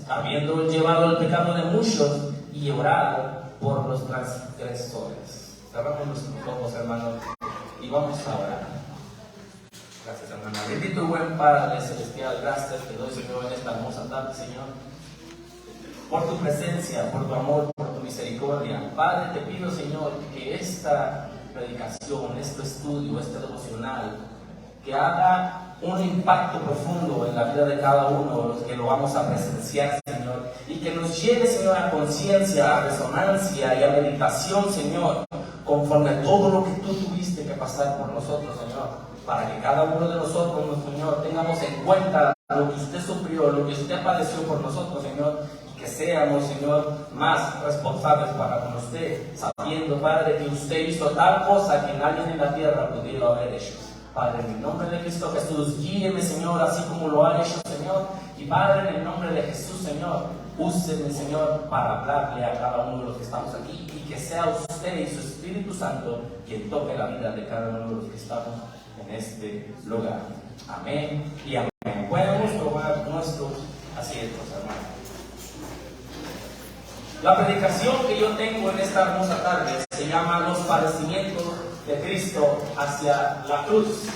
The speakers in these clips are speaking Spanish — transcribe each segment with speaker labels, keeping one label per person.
Speaker 1: habiendo llevado el pecado de muchos y orado por los transgresores. Cerramos nuestros ojos, hermanos, y vamos a orar. Gracias, hermana. Bendito y buen Padre Celestial, gracias te doy, Señor, en esta hermosa tarde, Señor, por tu presencia, por tu amor, por tu misericordia. Padre, te pido, Señor, que esta predicación, este estudio, este devocional, que haga un impacto profundo en la vida de cada uno de los que lo vamos a presenciar, Señor, y que nos lleve, Señor, a conciencia, a resonancia y a meditación, Señor, conforme a todo lo que tú tuviste que pasar por nosotros, Señor, para que cada uno de nosotros, Señor, tengamos en cuenta lo que usted sufrió, lo que usted padeció por nosotros, Señor, y que seamos, Señor, más responsables para con usted, sabiendo, Padre, que usted hizo tal cosa que nadie en la tierra pudiera haber hecho. Padre, en el nombre de Cristo Jesús, guíeme, Señor, así como lo ha hecho, Señor. Y Padre, en el nombre de Jesús, Señor, úseme, Señor, para hablarle a cada uno de los que estamos aquí. Y que sea usted y su Espíritu Santo quien toque la vida de cada uno de los que estamos en este lugar. Amén y amén. Podemos tomar nuestros asientos, hermanos. La predicación que yo tengo en esta hermosa tarde se llama Los padecimientos de Cristo hacia la cruz.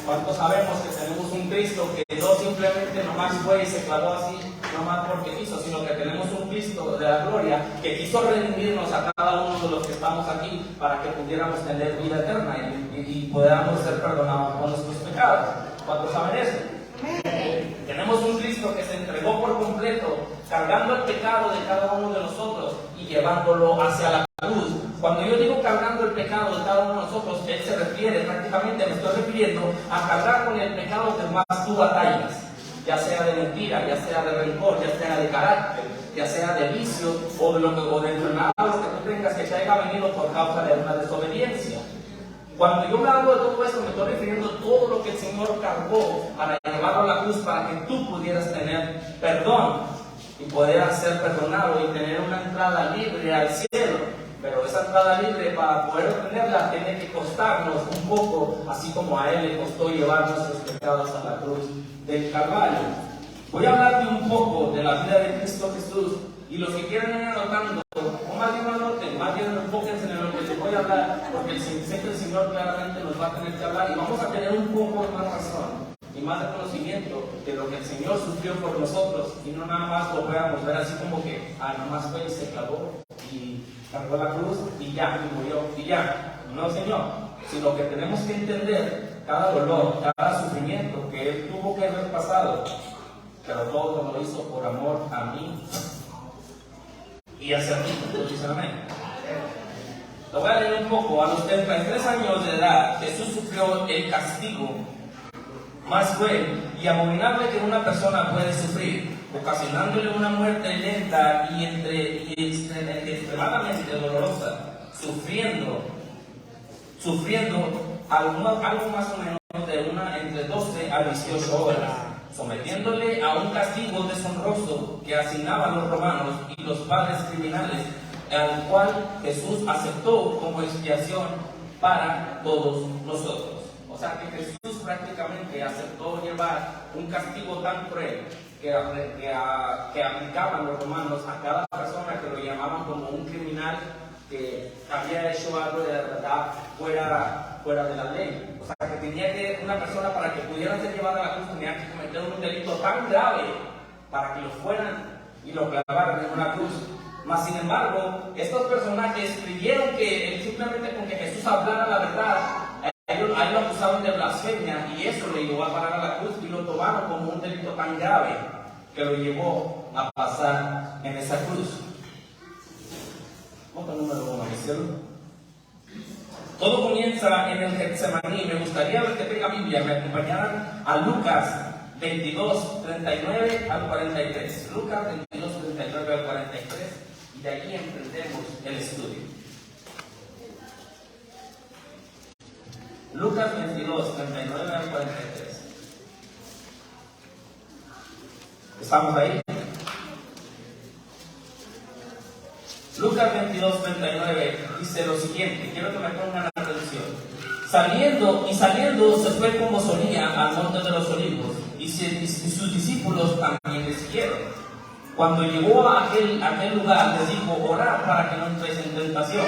Speaker 1: ¿Cuántos sabemos que tenemos un Cristo que no simplemente nomás fue y se clavó así, nomás porque quiso, sino que tenemos un Cristo de la gloria que quiso redimirnos a cada uno de los que estamos aquí para que pudiéramos tener vida eterna y podamos ser perdonados por nuestros pecados? ¿Cuántos saben eso? Tenemos un Cristo que se entregó por completo, cargando el pecado de cada uno de nosotros y llevándolo hacia la cruz. Cuando yo digo cargando el pecado de cada uno de nosotros, él se refiere, prácticamente me estoy refiriendo a cargar con el pecado que más tú batallas, ya sea de mentira, ya sea de rencor, ya sea de carácter, ya sea de vicio o de enfermedades que tú tengas que te haya venido por causa de una desobediencia. Cuando yo me hablo de todo esto, me estoy refiriendo a todo lo que el Señor cargó para llevarlo a la cruz, para que tú pudieras tener perdón y poder ser perdonado y tener una entrada libre al cielo. Pero esa entrada libre, para poder obtenerla, tiene que costarnos un poco, así como a Él le costó llevar nuestros pecados a la cruz del Calvario. Voy a hablarte un poco de la vida de Cristo Jesús, y los que quieran ir anotando, o más bien anoten, más bien enfóquense en lo que les voy a hablar, porque sé que el Señor claramente nos va a tener que hablar, y vamos a tener un poco más razón y más de conocimiento de lo que el Señor sufrió por nosotros, y no nada más lo podamos ver así como que, nomás fue y se clavó y cargó la cruz y ya, y murió y ya. No, Señor, sino que tenemos que entender cada dolor, cada sufrimiento que Él tuvo que haber pasado, pero todo lo hizo por amor a mí y hacia ti. Dicen amén. Lo voy a leer un poco. A los 33 años de edad, Jesús sufrió el castigo más cruel y abominable que una persona puede sufrir, ocasionándole una muerte lenta y extremadamente dolorosa, sufriendo algo más o menos de entre 12 a 18 horas, sometiéndole a un castigo deshonroso que asignaban los romanos y los padres criminales, al cual Jesús aceptó como expiación para todos nosotros. O sea que Jesús prácticamente aceptó llevar un castigo tan cruel que aplicaban los romanos a cada persona que lo llamaban como un criminal que había hecho algo de verdad fuera de la ley. O sea que una persona, para que pudiera ser llevada a la cruz, tenía que cometer un delito tan grave para que lo fueran y lo clavaran en una cruz. Mas sin embargo, estos personajes creyeron que simplemente con que Jesús hablara la verdad, a él lo acusaban de blasfemia, y eso le llevó a parar a la cruz y lo tomaron como un delito tan grave que lo llevó a pasar en esa cruz. Punto número 1, ¿me hicieron? Todo comienza en el Getsemaní. Me gustaría que tenga Biblia, me acompañaran a Lucas 22, 39 al 43. Lucas 22, 39 al 43, y de allí emprendemos el estudio. Lucas 22, 39 al 43. ¿Estamos ahí? Lucas 22, 39 dice lo siguiente. Quiero que me pongan la traducción. Saliendo se fue como solía al monte de los olivos, y sus discípulos también le siguieron. Cuando llegó a aquel lugar, les dijo: orad para que no entréis en tentación.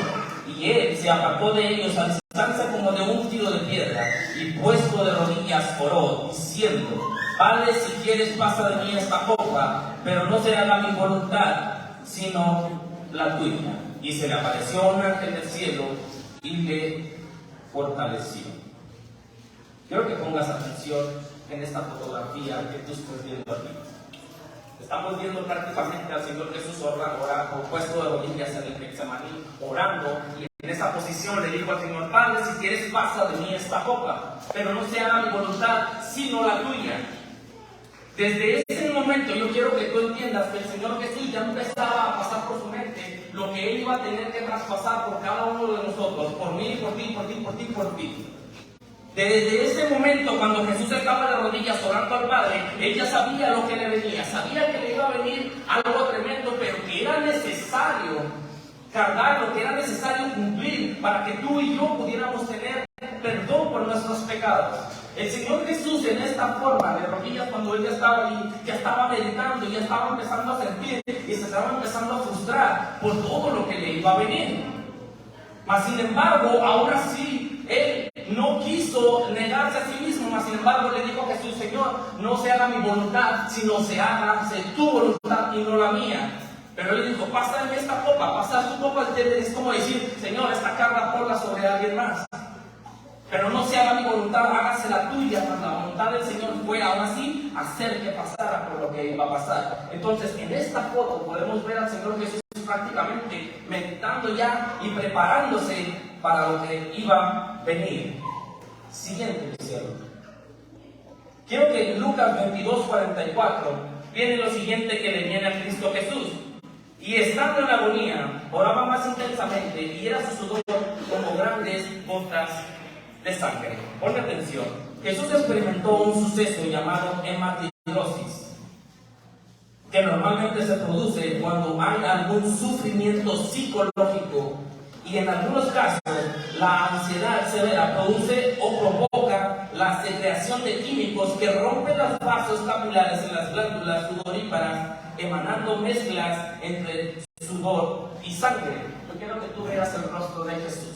Speaker 1: Y él se apartó de ellos a distancia como de un tiro de piedra, y puesto de rodillas oró, diciendo: Padre, si quieres, pasa de mí esta copa, pero no se haga mi voluntad, sino la tuya. Y se le apareció un ángel del cielo y le fortaleció. Quiero que pongas atención en esta fotografía que tú estás viendo aquí. Estamos viendo prácticamente al Señor Jesús orando, puesto de rodillas en el Getsemaní, orando, y en esa posición le dijo al Señor: Padre, si quieres, pasa de mí esta copa, pero no se haga mi voluntad, sino la tuya. Desde ese momento yo quiero que tú entiendas que el Señor Jesús ya empezaba a pasar por su mente lo que Él iba a tener que traspasar por cada uno de nosotros, por mí, por ti, por ti, por ti, por ti. Desde ese momento, cuando Jesús estaba de rodillas orando al Padre, Él ya sabía lo que le venía, sabía que le iba a venir algo tremendo, pero que era necesario cargarlo, que era necesario cumplir para que tú y yo pudiéramos tener perdón por nuestros pecados. El Señor Jesús, en esta forma de rodillas, cuando Él ya estaba ahí, ya estaba meditando, ya estaba empezando a sentir y se estaba empezando a frustrar por todo lo que le iba a venir. Mas sin embargo, aún así, Él no quiso negarse a sí mismo, mas sin embargo le dijo a Jesús: Señor, no se haga mi voluntad, sino se haga tu voluntad y no la mía. Pero Él dijo: pásame esta copa, pasar tu copa, es como decir: Señor, esta carga ponla sobre alguien más. Pero no se haga mi voluntad, hágase la tuya. Mas la voluntad del Señor fue aún así hacer que pasara por lo que iba a pasar. Entonces, en esta foto podemos ver al Señor Jesús prácticamente meditando ya y preparándose para lo que iba a venir. Siguiente, cielo. Quiero que en Lucas 22:44 viene lo siguiente que le viene a Cristo Jesús. Y estando en la agonía, oraba más intensamente, y era su sudor como grandes gotas de sangre. Pon atención. Jesús experimentó un suceso llamado hematidrosis, que normalmente se produce cuando hay algún sufrimiento psicológico, y en algunos casos la ansiedad severa produce o provoca la secreción de químicos que rompen los vasos capilares en las glándulas sudoríparas, emanando mezclas entre sudor y sangre. Yo quiero que tú veas el rostro de Jesús.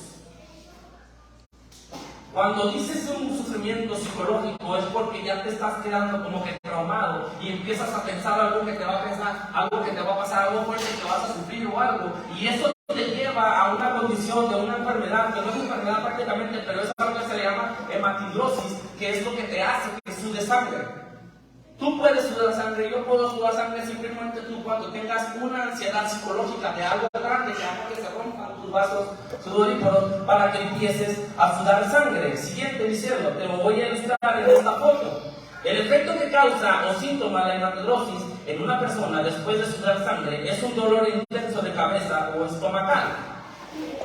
Speaker 1: Cuando dices un sufrimiento psicológico es porque ya te estás quedando como que traumado y empiezas a pensar algo que te va a pasar, algo fuerte que vas a sufrir o algo, y eso te lleva a una condición de una enfermedad, que no es una enfermedad prácticamente, pero es algo que se le llama hematidrosis, que es lo que te hace que sude sangre. Tú puedes sudar sangre, yo puedo sudar sangre, simplemente tú cuando tengas una ansiedad psicológica de algo grande, que haga que se rompan tus vasos sudoríparos para que empieces a sudar sangre. Siguiente, mi cielo, te lo voy a ilustrar en esta foto. El efecto que causa o síntoma de la hematidrosis en una persona después de sudar sangre es un dolor intenso de cabeza o estomacal,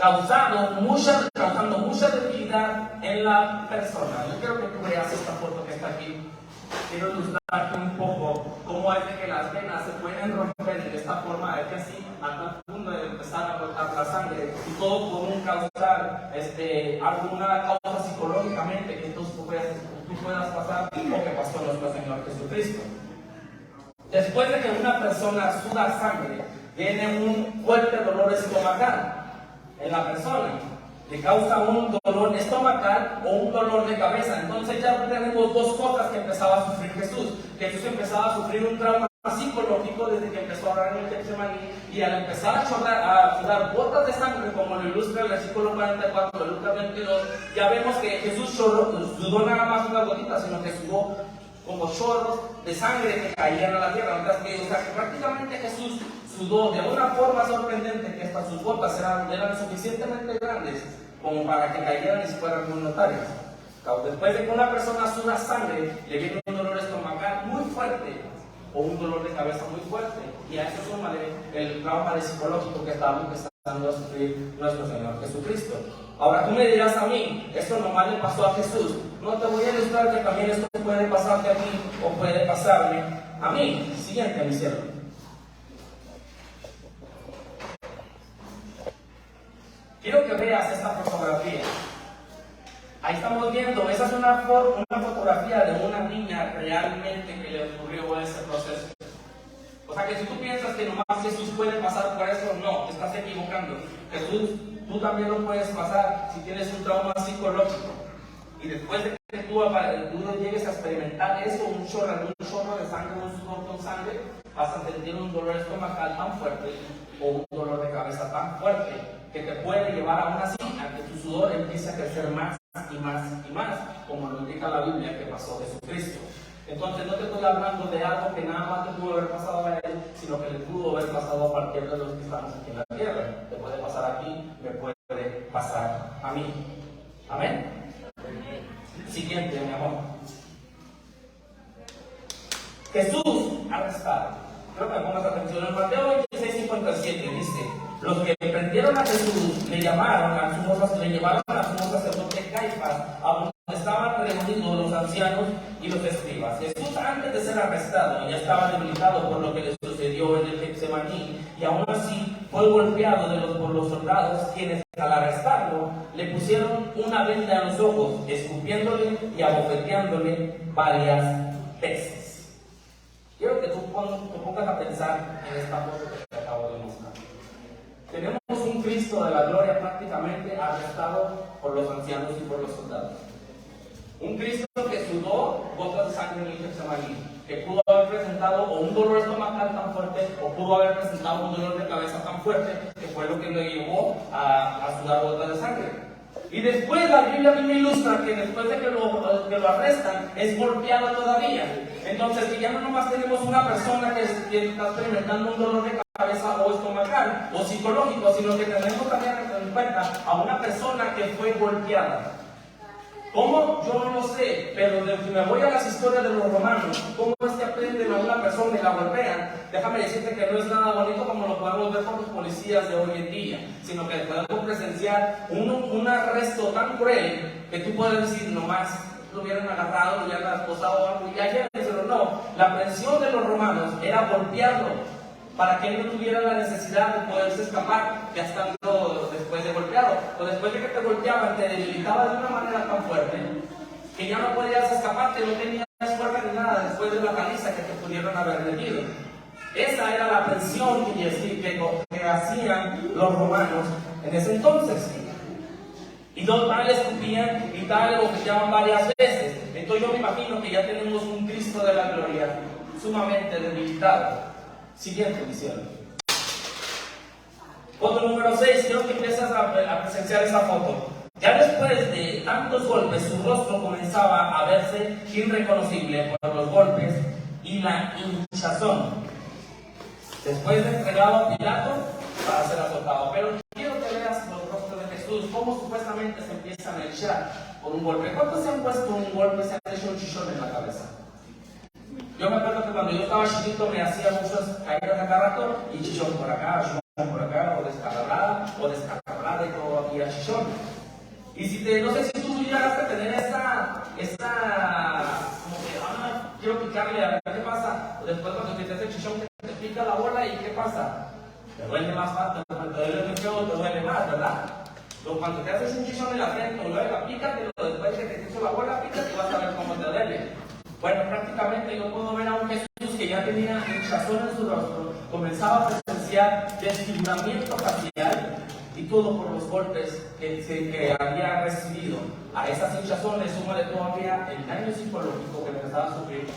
Speaker 1: causando mucha debilidad en la persona. Yo quiero que tú veas esta foto que está aquí. Quiero ilustrarte un poco cómo es que las venas se pueden romper de esta forma, es que así, a tal punto de empezar a brotar la sangre, y todo por un causar alguna causa psicológicamente que tú puedas pasar, o que pasó nuestro Señor Jesucristo. Después de que una persona suda sangre, viene un fuerte dolor estomacal en la persona. Le causa un dolor estomacal o un dolor de cabeza. Entonces ya tenemos dos cosas que empezaba a sufrir Jesús. Jesús empezaba a sufrir un trauma psicológico desde que empezó a orar en el Getsemaní, y al empezar a sudar gotas de sangre, como lo ilustra el versículo 44 de Lucas 22, ya vemos que Jesús sudó nada más unas gotitas, sino que sudó como chorros de sangre que caían a la tierra. O sea, que prácticamente Jesús sudó de una forma sorprendente, que hasta sus gotas eran suficientemente grandes como para que cayeran y se fueran muy notarias. Después de que una persona suda sangre, le viene un dolor estomacal muy fuerte o un dolor de cabeza muy fuerte, y a eso suma el trauma psicológico que estaba empezando a sufrir nuestro Señor Jesucristo. Ahora tú me dirás a mí: esto nomás le pasó a Jesús. No, te voy a ilustrar que también esto puede pasarte a ti o puede pasarme a mí. Siguiente, mi cielo. Quiero que veas esta fotografía. Ahí estamos viendo, esa es una fotografía de una niña realmente que le ocurrió ese proceso. O sea que si tú piensas que nomás Jesús puede pasar por eso, no, te estás equivocando. Jesús, tú también lo puedes pasar si tienes un trauma psicológico. Y después de que tú llegues a experimentar eso, un chorro de sangre, un sudor con sangre, vas a sentir un dolor estomacal tan fuerte o un dolor de cabeza tan fuerte que te puede llevar aún así a que tu sudor empiece a crecer más y más y más, como lo indica la Biblia que pasó Jesucristo. Entonces no te estoy hablando de algo que nada más te pudo haber pasado a él, sino que le pudo haber pasado a cualquiera de los que estamos aquí en la tierra. Te puede pasar a ti, me puede pasar a mí. Amén. Siguiente, mi amor. Jesús arrestado. Creo que me pongas atención. En Mateo 26:57 dice: los que prendieron a Jesús le llevaron al sumo sacerdote Caifás, a donde estaban reunidos los ancianos y los escribas. Jesús, antes de ser arrestado, ya estaba debilitado por lo que le sucedió en el Getsemaní, y aún así fue golpeado por los soldados, quienes al arrestarlo le pusieron una venda en los ojos, escupiéndole y abofeteándole varias veces. Quiero que tú te pongas a pensar en esta foto que te acabo de mostrar. Tenemos un Cristo de la gloria prácticamente arrestado por los ancianos y por los soldados. Un Cristo que sudó gotas de sangre en el Getsemaní, que pudo haber presentado o un dolor estomacal tan fuerte, o pudo haber presentado un dolor de cabeza tan fuerte, que fue lo que le llevó a sudar gotas de sangre. Y después la Biblia me ilustra que después de que lo arrestan, es golpeado todavía. Entonces, que ya no nomás tenemos una persona que está experimentando un dolor de cabeza o estomacal o psicológico, sino que tenemos también en cuenta a una persona que fue golpeada. ¿Cómo? Yo no lo sé, pero si me voy a las historias de los romanos, ¿cómo es que aprenden a una persona y la golpean? Déjame decirte que no es nada bonito como lo podemos ver con los policías de hoy en día, sino que podemos presenciar un arresto tan cruel que tú puedes decir nomás lo hubieran agarrado, lo hubieran esposado o algo, y ayer, pero no, la presión de los romanos era golpearlo para que él no tuviera la necesidad de poderse escapar ya estando después de golpeado, o después de que te golpeaban, te debilitaba de una manera tan fuerte que ya no podías escaparte, no tenías fuerza ni nada después de la paliza que te pudieron haber metido. Esa era la presión que hacían los romanos en ese entonces. Y tal le escupían y tal le bofeteaban varias veces. Entonces yo me imagino que ya tenemos un Cristo de la gloria sumamente debilitado. Siguiente visión. Foto número 6, quiero que empieces a presenciar esa foto. Ya después de tantos golpes, su rostro comenzaba a verse irreconocible por los golpes y la hinchazón. Después de entregado a Pilato para ser azotado. Pero quiero que veas los rostros de Jesús, cómo supuestamente se empiezan a echar por un golpe. ¿Cuántos se han puesto un golpe, se han hecho un chichón en la cabeza? Yo me acuerdo que cuando yo estaba chiquito me hacía muchas caídas de cada rato y chichón por acá, o descalabrada y todavía chichón. Y si no sé si tú llegaste a tener esa como que, quiero picarle a ver qué pasa. O después cuando te hace chichón te pica la bola y qué pasa. Te duele más fácil, te duele el feo, te duele más, ¿verdad? Pero cuando te haces un chichón en la frente o luego pícate, después de que te hizo la bola, pícate y vas a ver cómo te duele. Bueno, prácticamente yo puedo ver a un Jesús que ya tenía hinchazón en su rostro, comenzaba a presenciar desfiguramiento facial y todo por los golpes que había recibido. A esas hinchazones súmale todavía el daño psicológico que empezaba a sufrir,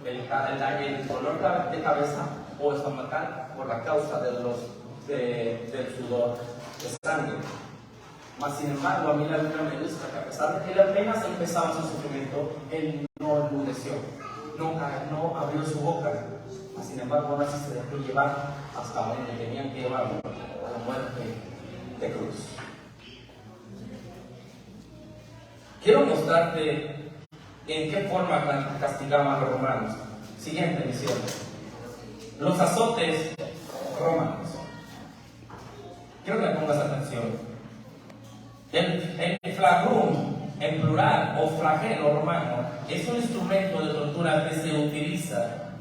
Speaker 1: el dolor de cabeza o estomacal por la causa del sudor de sangre. Mas sin embargo, a mí la Biblia me ilustra que a pesar de que él apenas empezaba su sufrimiento, él no enmudeció, no abrió su boca. Mas sin embargo, aún así se dejó llevar hasta donde tenían que llevarlo, a la muerte de cruz. Quiero mostrarte en qué forma castigaban a los romanos. Siguiente visión. Los azotes romanos. Quiero que me pongas atención. El flagrum, en plural, o flagelo romano, es un instrumento de tortura que se utiliza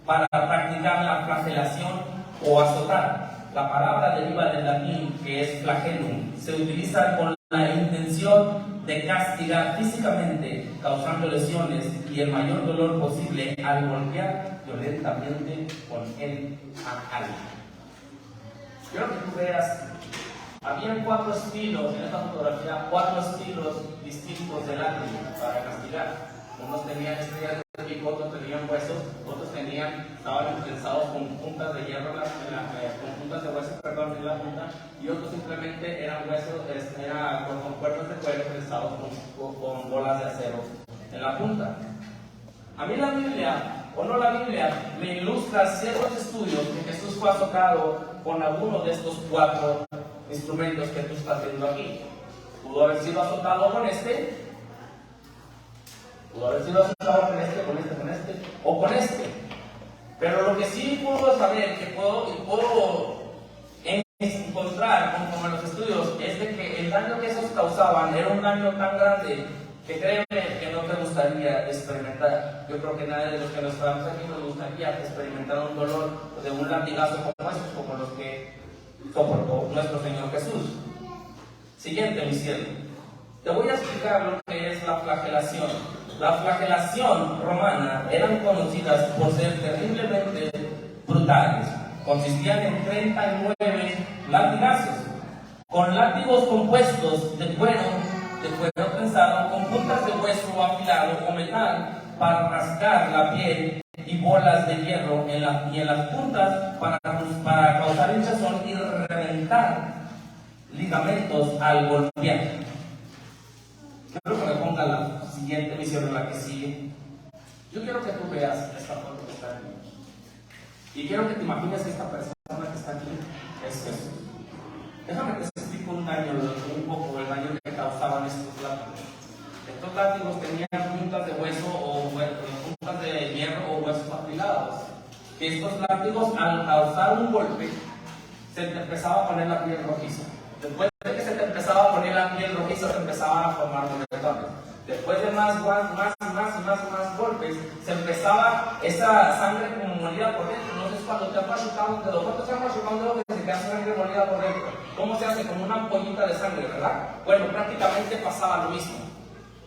Speaker 1: para practicar la flagelación o azotar. La palabra deriva del latín, que es flagellum. Se utiliza con la intención de castigar físicamente, causando lesiones y el mayor dolor posible al golpear violentamente con él a alguien. Quiero que tú veas, habían 4 estilos en esta fotografía, 4 estilos distintos de látigo para castigar. Unos tenían estrellas de pico, otros tenían huesos, otros estaban pensados con puntas de hierro, con puntas de hueso, perdón, en la punta, y otros simplemente eran huesos, con cuernos de cuero pensados con bolas de acero en la punta. A mí la Biblia, o no la Biblia, me ilustra ciertos estudios que Jesús fue azotado con alguno de estos 4 instrumentos que tú estás viendo aquí. Pudo haber sido azotado con este, pudo haber sido azotado con este, o con este. Pero lo que sí puedo saber, que puedo encontrar conforme a los estudios, es de que el daño que esos causaban era un daño tan grande que créeme que no te gustaría experimentar. Yo creo que nadie de los que nos estamos aquí nos gustaría experimentar un dolor de un latigazo como estos, como los que soportó nuestro Señor Jesús. Siguiente, mi cielo. Te voy a explicar lo que es la flagelación. La flagelación romana eran conocidas por ser terriblemente brutales. Consistían en 39 latigazos, con látigos compuestos de cuero prensado, con puntas de hueso afilado o metal para rasgar la piel y bolas de hierro y en las puntas para causar hinchazón y reventar ligamentos al golpear. Quiero que me ponga la siguiente misión en la que sigue. Yo quiero que tú veas esta foto que está aquí. Y quiero que te imagines que esta persona que está aquí es Jesús. Déjame que te explique un poco del daño que causaban estos látigos. Estos látigos tenían puntas de hueso o puntas de hierro o huesos afilados. Estos látigos, al causar un golpe, se te empezaba a poner la piel rojiza. Después de que se te empezaba a poner la piel rojiza, se empezaban a formar moretones. Después de más golpes, se empezaba esa sangre como molida por dentro. No sé cuando te has machucado un dedo. ¿Cuántos se han machucado un dedo que se queda sangre molida por dentro? ¿Cómo se hace? Como una ampollita de sangre, ¿verdad? Bueno, prácticamente pasaba lo mismo,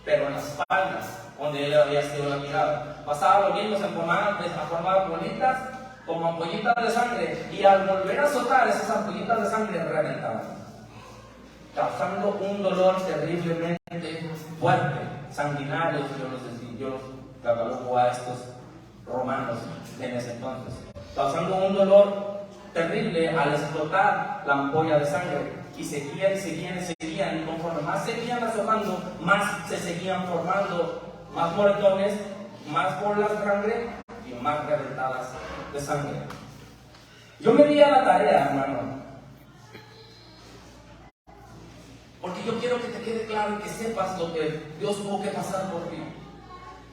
Speaker 1: pero en las espaldas, donde él había sido latigado. Pasaba lo mismo, se formaban bolitas como ampollitas de sangre, y al volver a azotar esas ampollitas de sangre reventaban, causando un dolor terriblemente fuerte, sanguinario. Yo los catalogo a estos romanos en ese entonces, causando un dolor terrible al explotar la ampolla de sangre, y seguían, y conforme más seguían azotando, más se seguían formando más moretones, más bolas de sangre y más reventadas de sangre. Yo me di a la tarea, hermano, porque yo quiero que te quede claro y que sepas lo que Dios tuvo que pasar por ti.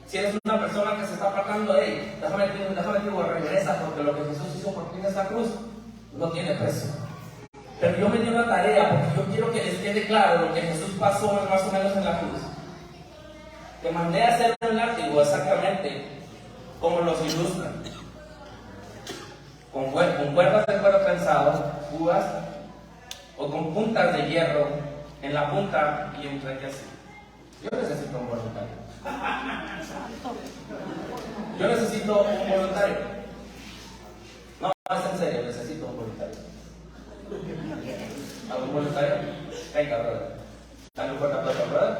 Speaker 1: Si eres una persona que se está apartando, déjame decir, regresa, porque lo que Jesús hizo por ti en esta cruz no tiene precio. Pero yo me di una tarea porque yo quiero que les quede claro lo que Jesús pasó más o menos en la cruz. Te mandé a hacer un látigo exactamente como los ilustran, con cuerdas de cuero prensado, púas, o con puntas de hierro en la punta y enfrente así. Yo necesito un voluntario. Yo necesito un voluntario. No, es en serio, necesito un voluntario. ¿Algún voluntario? Venga, brother. Dale un fuerte aplauso, brother.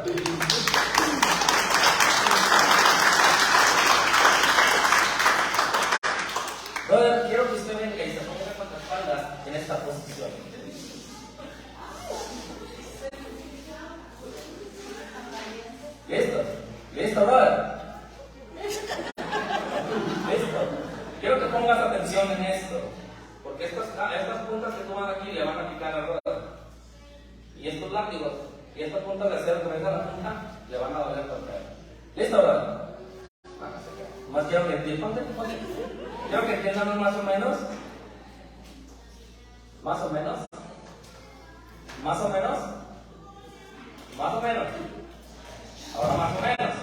Speaker 1: Brother, quiero que usted venga y se ponga con las espaldas en esta posición. ¿Listo, brother? ¿Listo? Quiero que pongas atención en esto, porque estas puntas que toman aquí le van a picar al brother. Y estos látigos y estas puntas de acero que ven a la punta le van a doler tocar. ¿Listo, brother? Más quiero que entiendan. Quiero que entiendan más o menos. Más o menos. Más o menos. Más o menos. Ahora más o menos.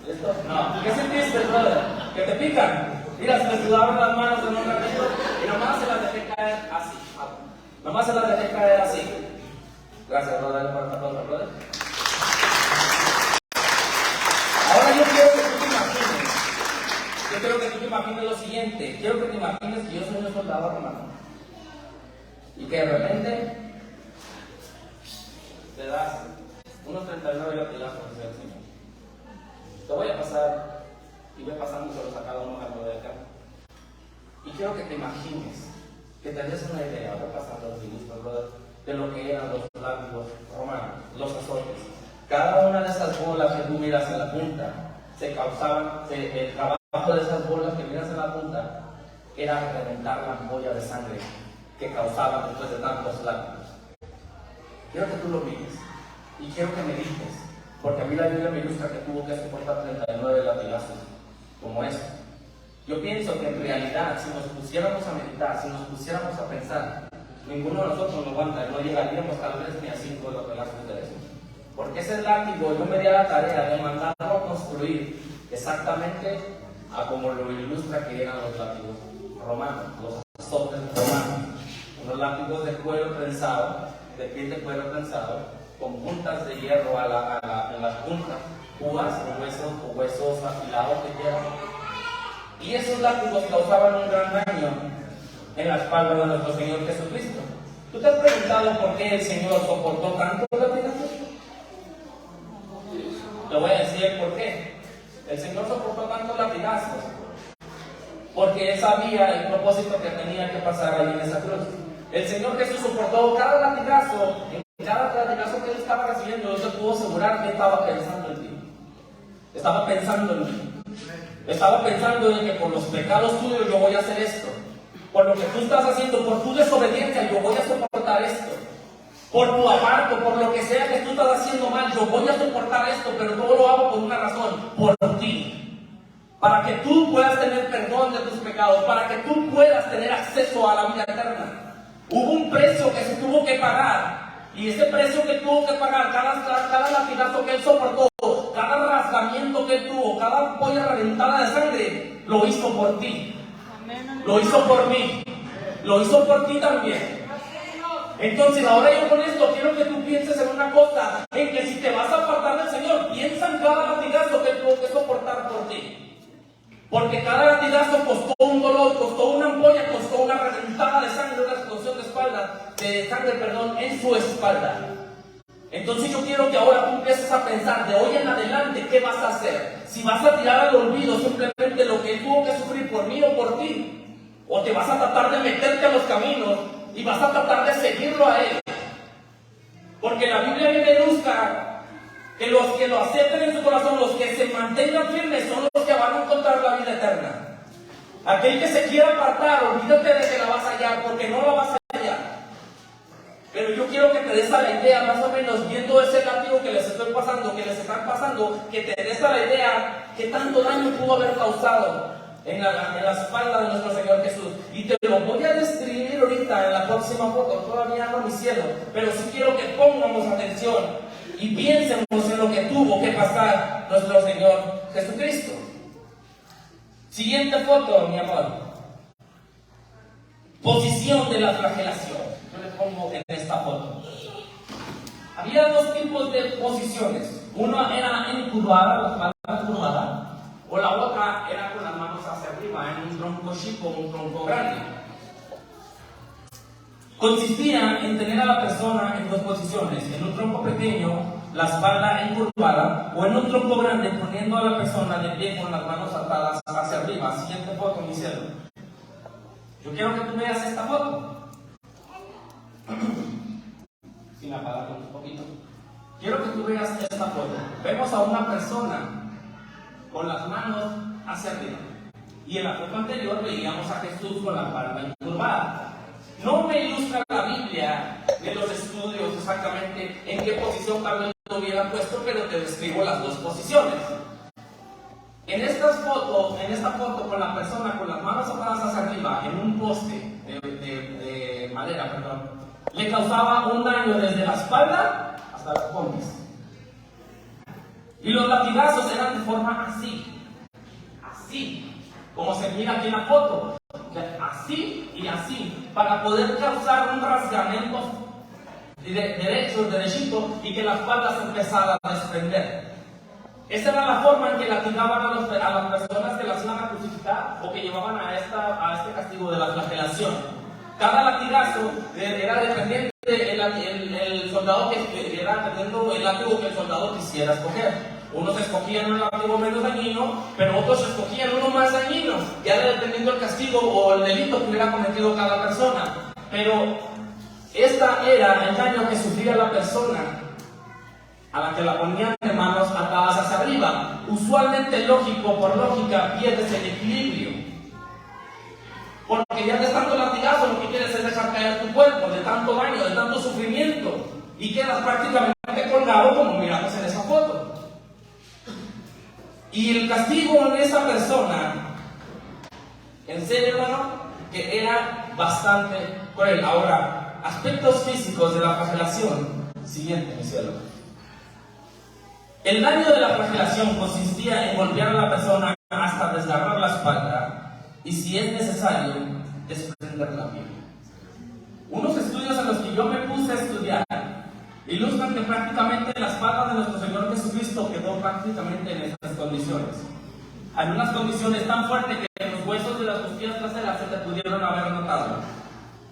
Speaker 1: ¿Listo? No. ¿Qué sentiste, brother? ¿Que te pican? Mira, se me sudaban las manos en un ratito y nomás se las dejé caer así. Nomás se las dejé caer así. Gracias, brother, por el aplauso, brother. imagines lo siguiente. Quiero que te imagines que yo soy un soldado romano. Y que de repente te das unos 39 latigazos hacia el Señor. Te voy a pasar y voy pasándoselos a cada uno de acá. Y quiero que te imagines, que te des una idea, voy pasando los dibujos, brother, de lo que eran los látigos romanos, los azotes. Cada una de esas bolas que tú miras en la punta, el trabajo de esas bolas que miras en la punta era reventar la ampolla de sangre que causaban después de tantos látigos. Quiero que tú lo mires y quiero que medites, porque a mí la Biblia me ilustra que tuvo que soportar 39 latigazos como eso. Yo pienso que en realidad, si nos pusiéramos a meditar, si nos pusiéramos a pensar, ninguno de nosotros nos aguanta, no llegaríamos tal vez ni a 5 latigazos de eso. Porque ese látigo yo me di a la tarea de mandarlo a construir exactamente a como lo ilustra que eran los látigos romanos, los azotes romanos. Unos látigos de cuero prensado, de piel de cuero prensado, con puntas de hierro en las puntas, púas o huesos afilados que quieran. Y esos látigos causaban un gran daño en la espalda de nuestro Señor Jesucristo. ¿Tú te has preguntado por qué el Señor soportó tanto latigazos? Te voy a decir el por qué. El Señor soportó tantos latigazos porque Él sabía el propósito que tenía que pasar allí en esa cruz. El Señor Jesús soportó cada latigazo, en cada latigazo que Él estaba recibiendo. Yo te puedo asegurar que estaba pensando en ti. Estaba pensando en mí. Estaba pensando en que por los pecados tuyos yo voy a hacer esto. Por lo que tú estás haciendo, por tu desobediencia, yo voy a soportar esto. Por tu aparto, por lo que sea que tú estás haciendo mal, yo voy a soportar esto, pero todo lo hago por una razón, por ti. Para que tú puedas tener perdón de tus pecados, para que tú puedas tener acceso a la vida eterna. Hubo un precio que se tuvo que pagar, y ese precio que tuvo que pagar, cada latigazo que Él soportó, cada rasgamiento que Él tuvo, cada ampolla reventada de sangre, lo hizo por ti. Lo hizo por mí. Lo hizo por ti también. Entonces ahora yo con esto quiero que tú pienses en una cosa, en que si te vas a apartar del Señor, piensa en cada latigazo que Él tuvo que soportar por ti. Porque cada latigazo costó un dolor, costó una ampolla, costó una reventada de sangre, una explosión de sangre, en su espalda. Entonces yo quiero que ahora tú empieces a pensar de hoy en adelante qué vas a hacer. Si vas a tirar al olvido simplemente lo que Él tuvo que sufrir por mí o por ti, o te vas a tratar de meterte a los caminos y vas a tratar de seguirlo a Él. Porque la Biblia me busca que los que lo acepten en su corazón, los que se mantengan firmes, son los que van a encontrar la vida eterna. Aquel que se quiera apartar, olvídate de que la vas a hallar, porque no la vas a hallar. Pero yo quiero que te des a la idea, más o menos, viendo ese látigo que les estoy pasando, que les están pasando, que te des a la idea que tanto daño pudo haber causado en la espalda de nuestro Señor Jesús. Y te lo voy a describir ahorita en la próxima foto. Todavía no mi cielo, pero sí quiero que pongamos atención y piensemos en lo que tuvo que pasar nuestro Señor Jesucristo. Siguiente foto, mi amor. Posición de la flagelación. Yo le pongo en esta foto. Había dos tipos de posiciones. Una era encurvada, la espalda curvada, o la otra era con las manos hacia arriba, en un tronco chico, un tronco grande. Consistía en tener a la persona en dos posiciones, en un tronco pequeño, la espalda encurvada, o en un tronco grande, poniendo a la persona de pie con las manos atadas hacia arriba. Siguiente foto, mi cielo. Yo quiero que tú veas esta foto. Sin apagar un poquito. Quiero que tú veas esta foto. Vemos a una persona con las manos hacia arriba. Y en la foto anterior veíamos a Jesús con la palma encurvada. No me ilustra la Biblia de los estudios exactamente en qué posición tal vez lo hubiera puesto, pero te describo las dos posiciones. En esta foto con la persona con las manos atadas hacia arriba en un poste de madera, le causaba un daño desde la espalda hasta las pompis. Y los latigazos eran de forma así, como se mira aquí en la foto, así y así, para poder causar un rasgamiento derechito, y que la espalda se empezara a desprender. Esa era la forma en que latigaban a las personas que las iban a crucificar o que llevaban a este castigo de la flagelación. Cada latigazo era dependiente el soldado que era dependiendo el látigo que el soldado quisiera escoger. Unos escogían un látigo menos dañino, pero otros escogían uno más dañino, ya dependiendo del castigo o el delito que hubiera cometido cada persona. Pero esta era el daño que sufría la persona a la que la ponían de manos atadas hacia arriba. Usualmente, por lógica, pierdes el equilibrio. Porque ya de tanto latigazo lo que quieres es dejar caer tu cuerpo, de tanto daño, de tanto sufrimiento, y quedas prácticamente colgado como miramos en esa foto. Y el castigo en esa persona, en serio, hermano, que era bastante cruel. Ahora, aspectos físicos de la flagelación. Siguiente, mi cielo. El daño de la flagelación consistía en golpear a la persona hasta desgarrar la espalda y, si es necesario, desprender la piel. Unos estudios en los que yo me puse a estudiar ilustran que prácticamente la espalda de nuestro Señor Jesucristo quedó prácticamente en estas condiciones. Hay unas condiciones tan fuertes que los huesos de las costillas traseras se te pudieron haber notado.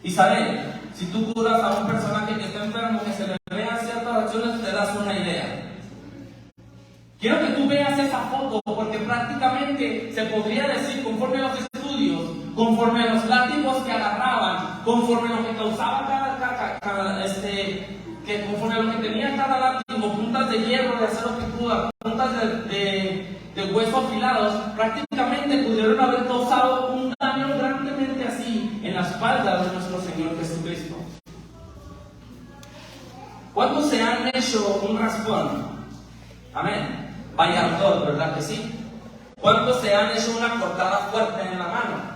Speaker 1: Isabel, si tú curas a un personaje que está enfermo, que se le vean ciertas acciones, te das una idea. Quiero que tú veas esa foto porque prácticamente se podría decir, conforme a los estudios, conforme a los látigos que agarraban, conforme a lo que causaba conforme a lo que tenía cada látigo, puntas de hierro, de acero picuda, puntas de hueso afilados, prácticamente pudieron haber causado un daño grandemente así en la espalda de nuestro Señor Jesucristo. ¿Cuántos se han hecho un raspón? Amén. Vaya ardor, ¿verdad que sí? ¿Cuántos se han hecho una cortada fuerte en la mano?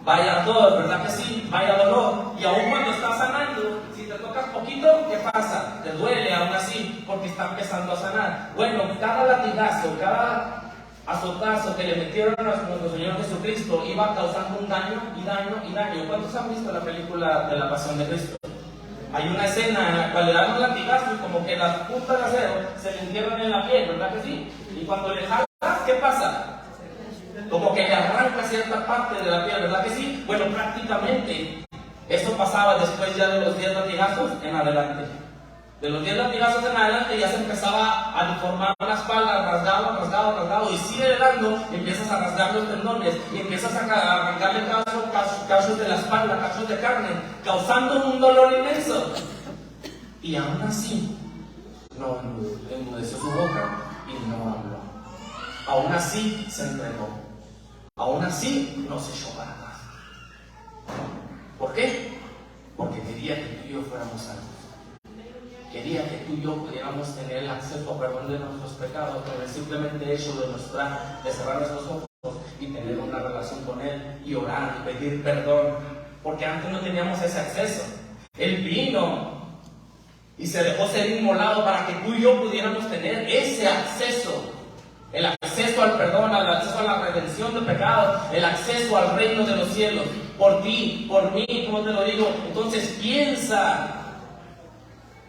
Speaker 1: Vaya ardor, ¿verdad que sí? Vaya dolor. Y aún cuando estás sanando, si te tocas poquito, ¿qué pasa? Te duele aún así, porque está empezando a sanar. Bueno, cada latigazo, cada azotazo que le metieron a nuestro Señor Jesucristo iba causando un daño y daño y daño. ¿Cuántos han visto la película de la Pasión de Cristo? Hay una escena en la cual le dan un latigazo y como que las puntas de acero se le entierran en la piel, ¿verdad que sí? Y cuando le jalas, ¿qué pasa? Como que le arranca cierta parte de la piel, ¿verdad que sí? Bueno, prácticamente eso pasaba después ya de los 10 latigazos en adelante. De los 10 latigazos en adelante ya se empezaba a deformar la espalda, rasgado, y sigue dando, empiezas a rasgar los tendones, y empiezas a arrancarle cachos de la espalda, cachos de carne, causando un dolor inmenso. Y aún así, no enmudeció su boca y no habló. Aún así se entregó. Aún así no se echó para atrás. ¿Por qué? Porque quería que tú y yo fuéramos salvos. Quería que tú y yo pudiéramos tener el acceso a perdón de nuestros pecados por el simplemente hecho de cerrar nuestros ojos y tener una relación con Él y orar y pedir perdón, porque antes no teníamos ese acceso. Él vino y se dejó ser inmolado para que tú y yo pudiéramos tener ese acceso, el acceso al perdón, el acceso a la redención de pecados, el acceso al reino de los cielos, por ti, por mí, como te lo digo. Entonces piensa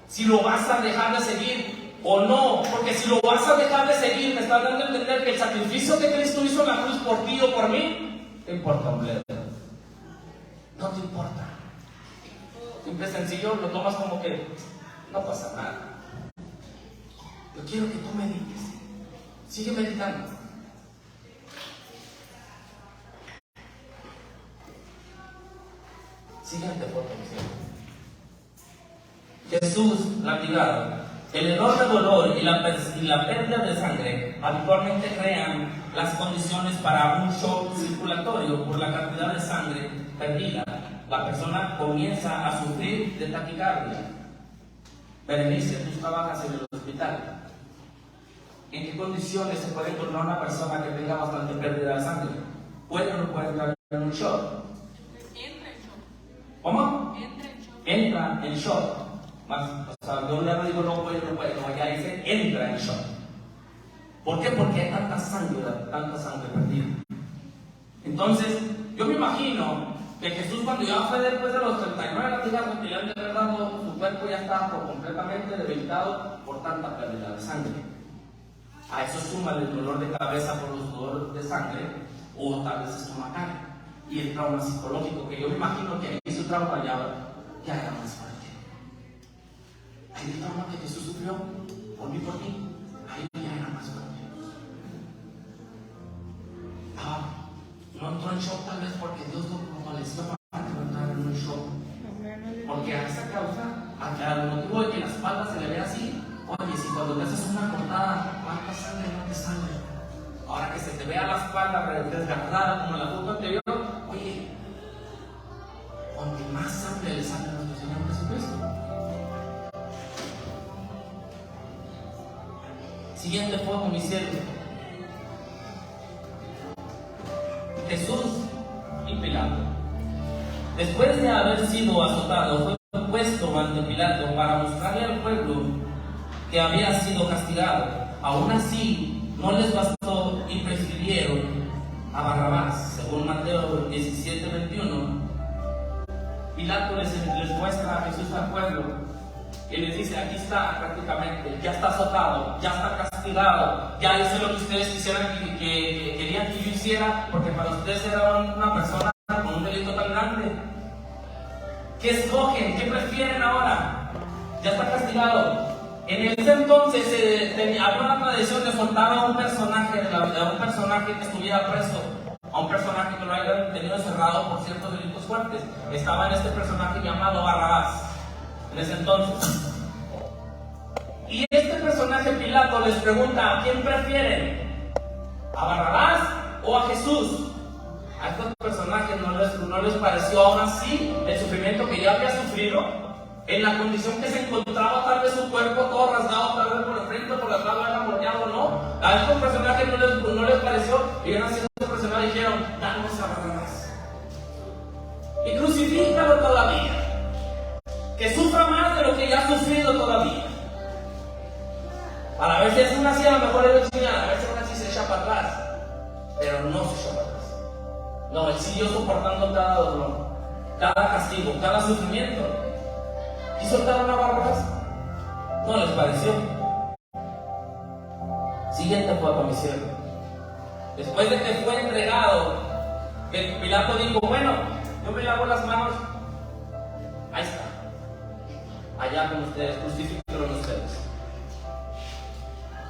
Speaker 1: si lo vas a dejar de seguir o no, porque si lo vas a dejar de seguir, me estás dando a entender que el sacrificio que Cristo hizo en la cruz por ti o por mí, te importa un bledo. No te importa. Simple sencillo, lo tomas como que no pasa nada. Yo quiero que tú medites. Sigue meditando. Siguiente foto, Jesús latigado. El enorme dolor y la pérdida de sangre habitualmente crean las condiciones para un shock circulatorio por la cantidad de sangre perdida. La persona comienza a sufrir de taquicardia. Berenice, tú trabajas en el hospital. ¿En qué condiciones se puede encontrar una persona que tenga bastante pérdida de sangre? ¿Puede o no puede entrar en un shock?
Speaker 2: Entra en shock.
Speaker 1: ¿Cómo?
Speaker 2: Entra en shock.
Speaker 1: Entra en shock. O sea, yo le digo no puede, no, ya dice entra en shock. ¿Por qué? Porque hay tanta sangre perdida. Entonces, yo me imagino que Jesús, cuando ya fue después de los 39 latigazos que le han dado, su cuerpo ya estaba completamente debilitado por tanta pérdida de sangre. A eso súmale el dolor de cabeza por los dolores de sangre o tal vez estomacal y el trauma psicológico, que yo me imagino que ahí su trauma ya era más fuerte. Ahí el trauma que Jesús sufrió por mí, ahí ya era más fuerte. No entró en shock tal vez porque Dios lo fortaleció para que no entrara en un shock. Porque a esa causa, al motivo de que la espalda se le vea así, oye, si cuando te haces una cortada, ¿cuánta sangre no te sale? Ahora que se te vea la espalda desgarrada como en la foto anterior, oye, cuanto más sangre le sale a nuestro Señor Jesucristo. Siguiente foto, mi siervo. Jesús y Pilato. Después de haber sido azotado, fue puesto ante Pilato para mostrarle al pueblo que había sido castigado. Aún así, no les bastó y prefirieron a Barrabás. Según Mateo 17:21, Pilato les muestra a Jesús al pueblo y les dice: aquí está prácticamente, ya está azotado, ya está castigado, ya hice lo que ustedes quisieran que querían que yo hiciera, porque para ustedes era una persona con un delito tan grande. ¿Qué escogen? ¿Qué prefieren ahora? Ya está castigado. En ese entonces había una tradición de soltar a un personaje que estuviera preso, a un personaje que lo hayan tenido encerrado por ciertos delitos fuertes. Estaba en este personaje llamado Barrabás en ese entonces. Y este personaje, Pilato, les pregunta: ¿a quién prefieren? ¿A Barrabás o a Jesús? A estos personajes no les pareció aún así el sufrimiento que ya había sufrido, en la condición que se encontraba, tal vez su cuerpo todo rasgado, tal vez por el frente, por la espalda, era volteado, ¿no? A estos personajes no les pareció, y eran así, estos personajes dijeron: danos a Barrabás y crucifícalo todavía, que sufra más de lo que ya ha sufrido todavía, para ver si es una así, a lo mejor él decía, a ver si aún así se echa para atrás. Pero no se echó para atrás. No, él siguió soportando cada dolor, cada castigo, cada sufrimiento. ¿Y soltaron a Barrabás? No les pareció. Siguiente foto, mi siervo. Después de que fue entregado, el Pilato dijo: bueno, yo me lavo las manos. Ahí está. Allá con ustedes, crucifíquenlo ustedes.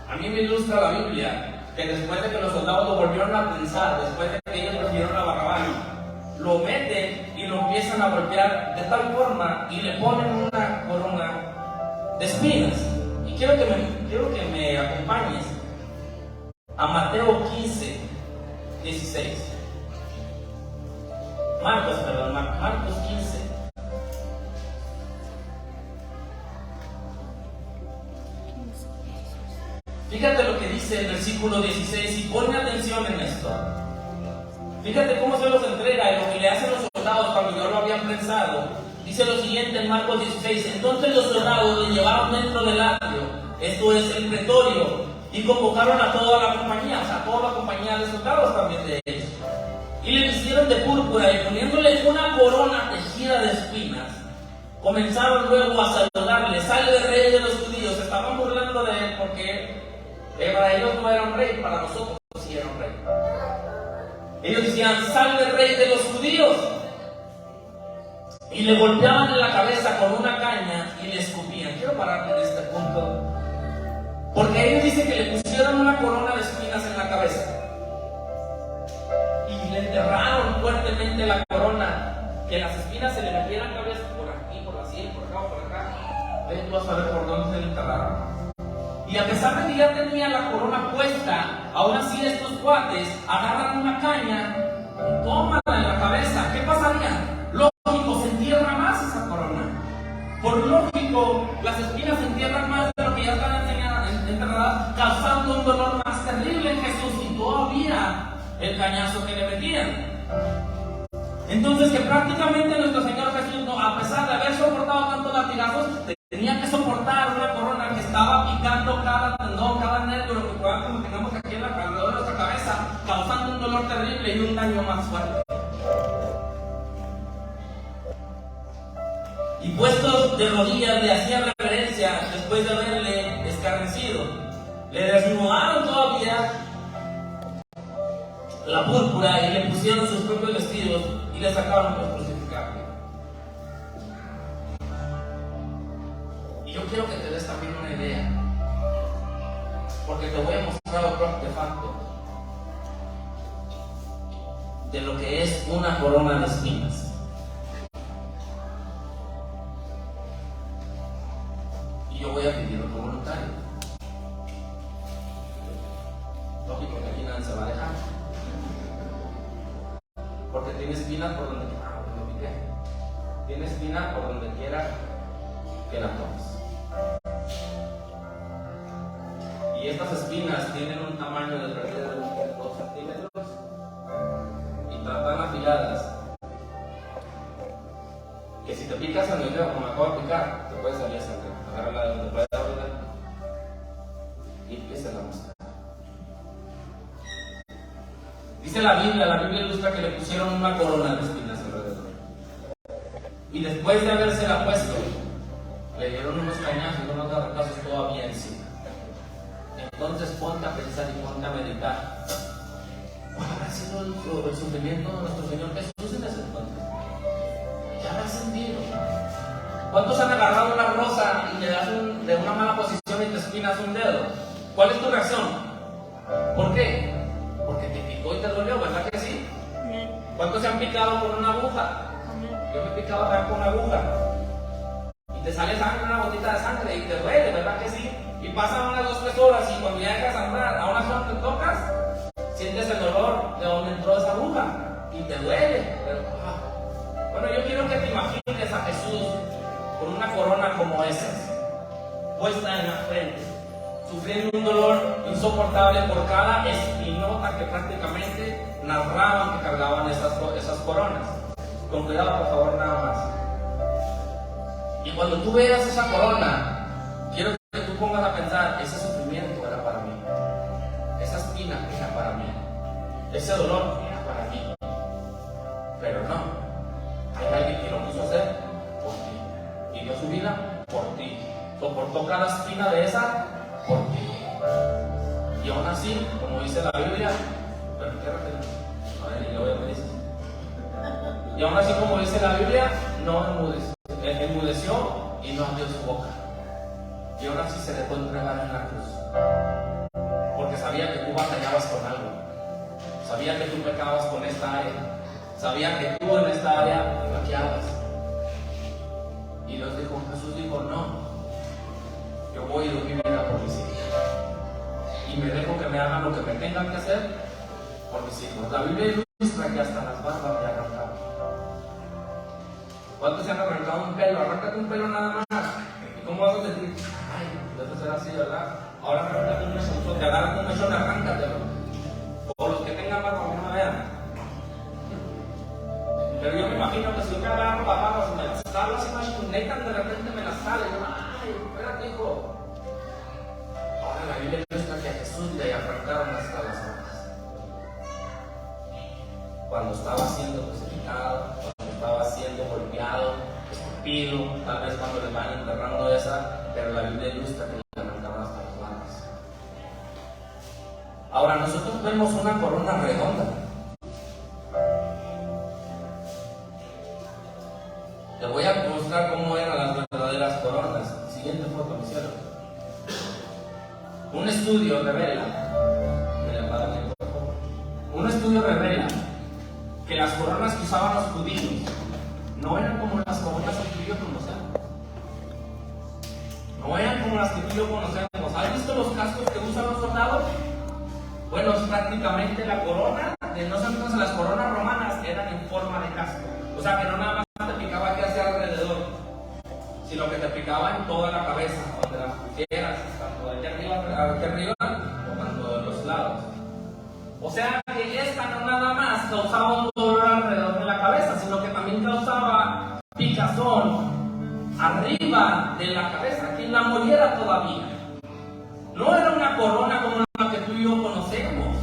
Speaker 1: A mí me ilustra la Biblia que después de que los soldados lo volvieron a pensar, después de que ellos prefirieron a Barrabás, lo meten y lo empiezan a golpear de tal forma y le ponen una corona de espinas. Y quiero que me acompañes a Mateo 15:16. Marcos 15. Fíjate lo que dice el versículo 16 y pone atención en esto. Fíjate cómo se los entrega y lo que le hacen los soldados cuando ya lo habían prensado. Dice lo siguiente en Marcos 16: entonces los soldados le llevaron dentro del atrio, esto es el pretorio, y convocaron a toda la compañía, o sea, toda la compañía de soldados también de ellos. Y le vistieron de púrpura y poniéndole una corona tejida de espinas, comenzaron luego a saludarle: salve rey de los judíos. Se estaban burlando de él porque para ellos no era un rey, para nosotros sí era un rey. Ellos decían: salve rey de los judíos. Y le golpeaban en la cabeza con una caña y le escupían. Quiero pararme en este punto, porque ellos dicen que le pusieron una corona de espinas en la cabeza y le enterraron fuertemente la corona, que las espinas se le metieran la cabeza por aquí, por la sien, por acá, por acá. Ven tú a saber por dónde se le enterraron. Y a pesar de que ya tenía la corona puesta, aún así estos cuates agarran una caña y tómala en la cabeza. ¿Qué pasaría? Lógico, se entierra más esa corona. Por lógico, las espinas se entierran más de lo que ya están enterradas, causando un dolor más terrible en Jesús y todavía el cañazo que le metían. Entonces, que prácticamente nuestro Señor Jesús, a pesar de haber soportado tantos latigazos, tenía que soportar una corona que estaba picando cada tendón, cada nervio, lo que tengamos aquí alrededor de nuestra cabeza, causando un dolor terrible y un daño más fuerte. Y puestos de rodillas le hacían reverencia después de haberle escarnecido. Le desnudaron todavía la púrpura y le pusieron sus propios vestidos y le sacaron para crucificarle. Y yo quiero que te des también una idea, porque te voy a mostrar otro artefacto de lo que es una corona de espinas. Y yo voy a pedir otro voluntario. Lógico que aquí nadie se va a dejar, porque tiene espinas por donde quiera. Me piqué. Tiene espinas por donde quiera que la tomes. Y estas espinas tienen un tamaño de alrededor de 2 centímetros y están tan afiladas que si te picas en el dedo, como me acabo de picar, te puede salir sangre. Agárrala de donde puedas abrirla y empieza a mostrar. Dice la Biblia ilustra que le pusieron una corona de espinas alrededor. Y después de habérsela puesto, le dieron unos cañazos y unos garrotazos todavía encima. Entonces ponte a pensar y ponte a meditar. ¿Cuál habrá sido el sufrimiento de nuestro Señor Jesús en ese entonces? ¿Ya habrá sentido? ¿Cuántos han agarrado una rosa y le das de una mala posición y te espinas un dedo? ¿Cuál es tu reacción? ¿Por qué? Porque te picó y te dolió, ¿verdad que sí? ¿Cuántos se han picado con una aguja? Yo me he picado también con una aguja. Y te sale sangre, una gotita de sangre y te duele, ¿verdad que sí? Y pasan unas 2 o 3 horas y cuando ya dejas sangrar, a una zona te tocas, sientes el dolor de donde entró esa aguja y te duele. Pero, bueno, yo quiero que te imagines a Jesús con una corona como esa, puesta en la frente, sufriendo un dolor insoportable por cada espinota que prácticamente narraban que cargaban esas coronas. Con cuidado, por favor, nada más. Y cuando tú veas esa corona, quiero que tú pongas a pensar, ese sufrimiento era para mí, esa espina era para mí, ese dolor era para mí. Pero no, hay alguien que lo quiso hacer por ti, y dio su vida por ti, soportó cada espina de esa por ti. Y aún así, como dice la Biblia, pero a ver, y luego me dice, y aún así, como dice la Biblia, no enmudeció y no abrió su boca. Y aún así se dejó entregar en la cruz, porque sabía que tú batallabas con algo, sabía que tú pecabas con esta área, sabía que tú en esta área flaqueabas. Y Jesús dijo, no, yo voy y doy mi vida por mis hijos, y me dejo que me hagan lo que me tengan que hacer por mis hijos. La Biblia ilustra que hasta las barbas me arrancaban. ¿Cuántos se han arrancado un pelo? Arráncate un pelo nada más. ¿Y cómo vas a sentir? Ay, debe ser así, ¿verdad? Ahora arráncate un mechón, te agarras un mechón, arráncatelo. O los que tengan barba, no me vean. Pero yo me imagino que si yo me agarro la barba, si me las jalo así más conectan, de repente me las salen. Ay, espérate, hijo. Ahora la Biblia muestra que a Jesús le arrancaron hasta las manos. Cuando estaba siendo crucificado, cuando estaba siendo golpeado, escupido, tal vez cuando le van enterrando esa, pero la Biblia ilustra que le arrancaron hasta las manos. Ahora nosotros vemos una corona redonda. Te voy a mostrar cómo eran las verdaderas coronas. Siguiente foto, mi cielo. Un estudio revela que las coronas que usaban los judíos no eran como las coronas que tú y yo conocemos. No eran como las que tú y yo conocemos. ¿Has visto los cascos que usan los soldados? Bueno, prácticamente la corona, no sé, entonces las coronas romanas eran en forma de casco. O sea que no nada más te picaba aquí hacia alrededor, sino que te picaba en toda la cabeza, donde las pusieras, tanto de aquí arriba o tanto de los lados. O sea que esta no nada más causaba un dolor alrededor de la cabeza, sino que también causaba picazón arriba de la cabeza, que la moliera todavía. No era una corona como la que tú y yo conocemos.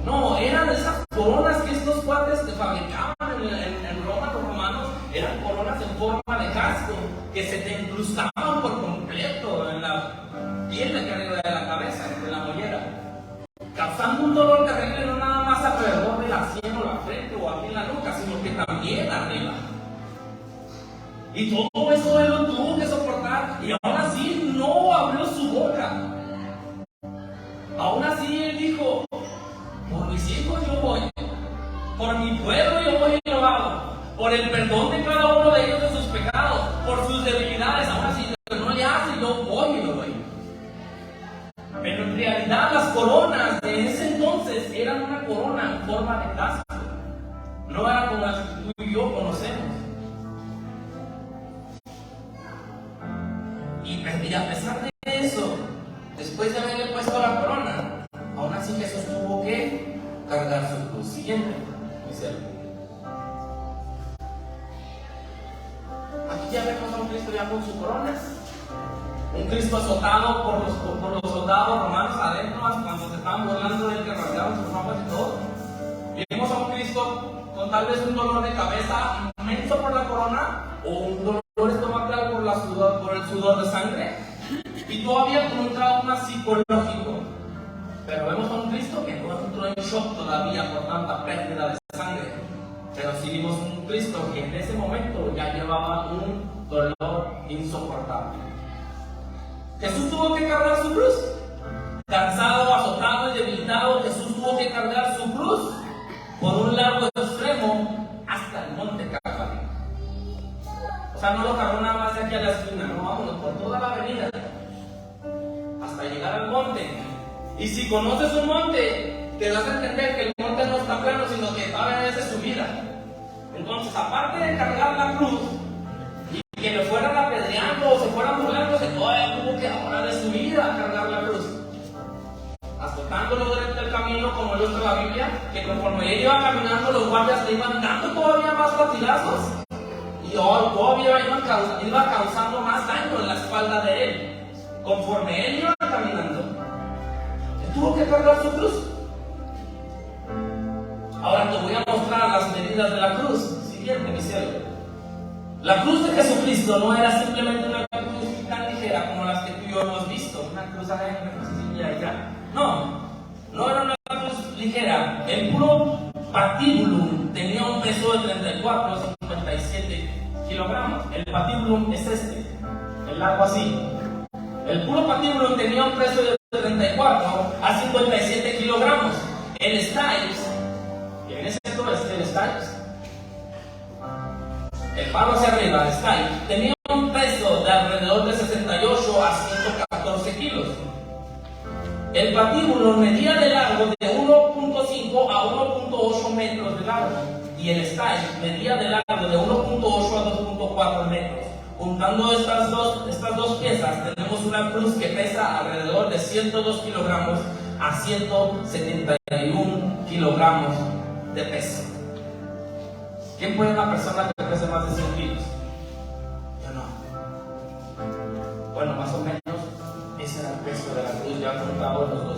Speaker 1: No, eran esas coronas que estos cuates te fabricaban en Roma, los romanos. Eran coronas en forma de casco que se te incrustaban por completo piel aquí arriba de la cabeza, entre la mollera, causando un dolor terrible no nada más alrededor de la sien o la frente o aquí en la nuca, sino que también arriba. Y todo eso él lo tuvo que soportar, y aún así no abrió su boca. Aún así él dijo: por mis hijos yo voy, por mi pueblo yo voy y lo hago, por el perdón de cada uno de ellos de sus pecados, por sus debilidades. Aún así no le hace, yo voy y lo doy. Pero en realidad las coronas de ese entonces eran una corona en forma de casco, no era como las que tú y yo conocemos. Y a pesar de eso, después de haberle puesto la corona, aún así Jesús tuvo que cargar su cruz. Siguiente, dice él. Aquí ya vemos a un Cristo ya con su corona. Un Cristo azotado por los soldados romanos adentro, cuando se estaban burlando de él, que rasgaron sus ropas y todo. Vimos a un Cristo con tal vez un dolor de cabeza inmenso por la corona, o un dolor estomacal por el sudor de sangre, y todavía con un trauma psicológico. Pero vemos a un Cristo que no entró en shock todavía por tanta pérdida de sangre. Pero sí vimos un Cristo que en ese momento ya llevaba un dolor insoportable. Jesús tuvo que cargar su cruz. Cansado, azotado y debilitado, Jesús tuvo que cargar su cruz por un largo extremo hasta el monte Calvario. O sea, no lo cargó nada más de aquí a la esquina, no, vámonos por toda la avenida hasta llegar al monte. Y si conoces un monte, te das a entender que el monte no está plano, sino que todavía es de subida. Entonces, aparte de cargar la cruz y que le fueran apedreando o se fueran burlando, se todavía tuvo que ahora de subida a cargar la cruz, azotándolo durante el camino, como lo dice la Biblia, que conforme él iba caminando, los guardias le iban dando todavía más latigazos y todavía iba causando más daño en la espalda de él. Conforme él iba caminando, él tuvo que cargar su cruz. Ahora te voy a mostrar las medidas de la cruz. Siguiente, mi cielo. La cruz de Jesucristo no era simplemente una cruz tan ligera como las que tú y yo hemos visto. Una cruz allá, una cruz allá. No era una cruz ligera. El puro patíbulum tenía un peso de 34 a 57 kilogramos. El patíbulum es el largo así. El puro patíbulum tenía un peso de 34 a 57 kilogramos. El styles, ¿quién es esto? El styles. El palo hacia arriba, el styles, tenía un peso de alrededor de 68 a 114 kilos. El patíbulo medía de largo de 1.5 a 1.8 metros de largo. Y el styles medía de largo de 1.8 a 2.4 metros. Juntando estas dos piezas, tenemos una cruz que pesa alrededor de 102 kilogramos a 171 kilogramos de peso. ¿Quién puede una persona que pese más de 100 kilos? Yo no. Bueno, más o menos, ese era el peso de la cruz ya juntado los dos.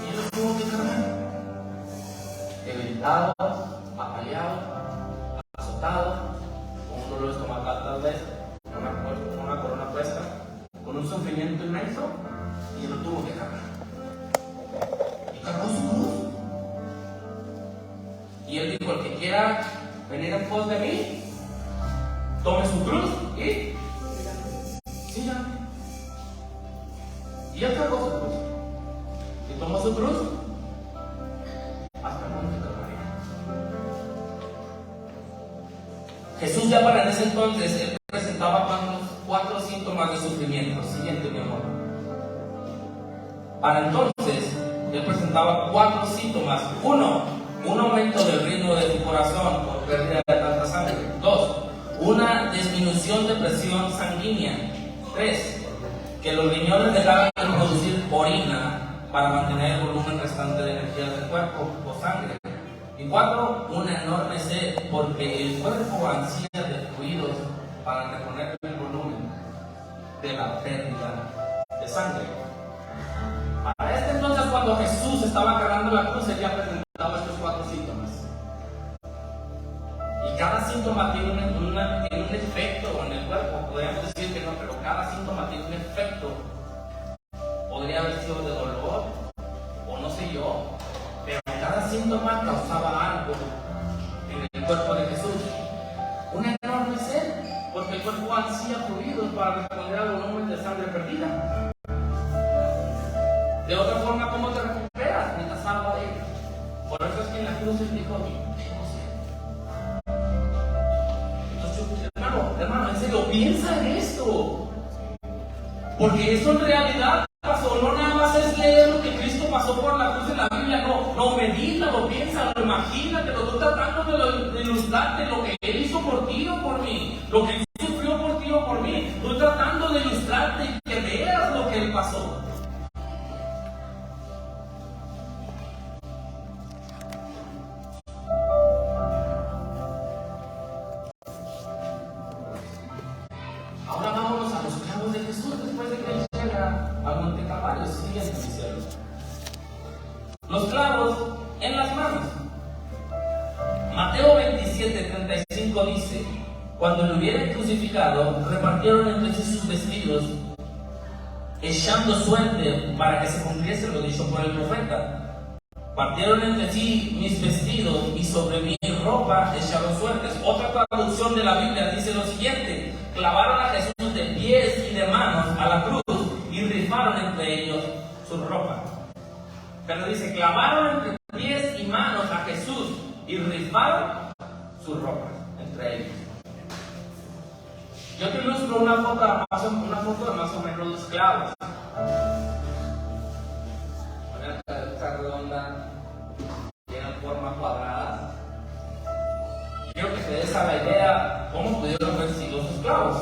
Speaker 1: Y él lo tuvo que cargar. Debilitado, apaleado, azotado, con un dolor estomacal tal vez, con una corona puesta, con un sufrimiento inmenso, y él lo tuvo que cargar. Y cargó su cruz. Y él dijo: el que quiera venir en pos de mí, tome su cruz y síganme. Y él cargó su cruz. Y tomó su cruz hasta el monte Calvario. Jesús ya para ese entonces, él presentaba 4 síntomas de sufrimiento. Siguiente, mi amor. Para entonces, él presentaba 4 síntomas. 1, un aumento del ritmo de tu corazón por pérdida de tanta sangre. 2, una disminución de presión sanguínea. 3, que los riñones dejaran de producir orina para mantener el volumen restante de energía del cuerpo o sangre. Y 4, una enorme sed, porque el cuerpo ansía de fluidos para reponer el volumen de la pérdida de sangre. Para este entonces, cuando Jesús estaba cargando la cruz, él ya presentaba estos 4 síntomas. Y cada síntoma tiene un efecto en el cuerpo. Podríamos decir que no, pero cada síntoma tiene un efecto cuerpo ansía fluidos para responder al volumen de sangre perdida. De otra forma, ¿cómo te recuperas mientras salva de ella? Por eso es que en la cruz Él dijo, entonces, hermano, en serio, piensa en esto. Porque eso en realidad pasó, no nada más es leer lo que Cristo pasó por la cruz en la Biblia, no, medítalo, piénsalo, imagínatelo, tú tratando de ilustrarte lo que Él hizo por ti o por mí, lo que Él sufrió por ti o por mí, tú tratando de ilustrarte y que veas lo que Él pasó. Ahora vámonos a los clavos de Jesús después de que Él llega al Monte Calvario. Siguiente, mi cielo. Los clavos en las manos. Mateo 27:35 dice: cuando lo hubieran crucificado, repartieron entre sí sus vestidos, echando suerte para que se cumpliese lo dicho por el profeta. Partieron entre sí mis vestidos y sobre mi ropa echaron suertes. Otra traducción de la Biblia dice lo siguiente: clavaron a Jesús de pies y de manos a la cruz y rifaron entre ellos su ropa. Pero dice, clavaron entre pies y manos a Jesús y rifaron su ropa entre ellos. Yo te ilustro una foto de más o menos los clavos. Esta redonda tiene forma cuadrada. Quiero que te des a la idea cómo pudieron haber sido sus clavos.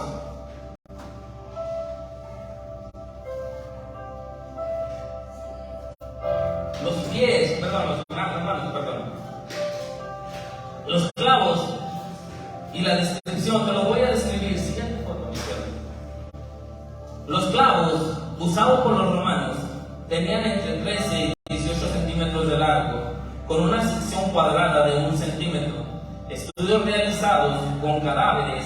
Speaker 1: Los pies, los clavos y la descripción, te lo voy a describir. Siguiente foto, mi cielo. Los clavos usados por los romanos tenían entre 13 y 18 centímetros de largo, con una sección cuadrada de 1 centímetro. Estudios realizados con cadáveres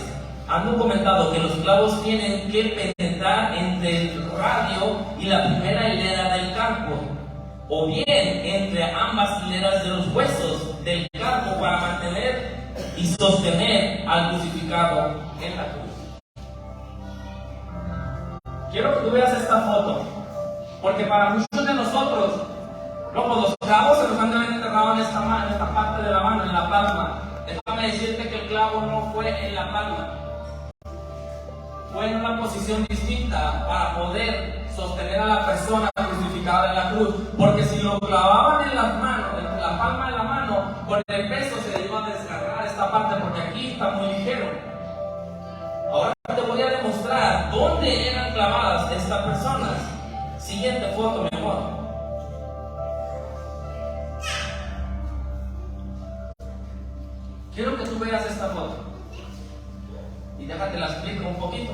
Speaker 1: han documentado que los clavos tienen que penetrar entre el radio y la primera hilera del carpo, o bien entre ambas hileras de los huesos del carpo, para mantener y sostener al crucificado en la cruz. Quiero que tú veas esta foto, porque para muchos de nosotros, los clavos se nos han de haber enterrado en esta parte de la mano, en la palma. Déjame decirte que el clavo no fue en la palma, fue en una posición distinta para poder sostener a la persona crucificada en la cruz, porque si lo clavaban en las manos, en la palma de la mano, con el peso se iba a descargar esta parte, porque aquí está muy ligero. Ahora te voy a demostrar dónde eran clavadas estas personas. Siguiente foto, mi amor. Quiero que tú veas esta foto y déjate la explico un poquito.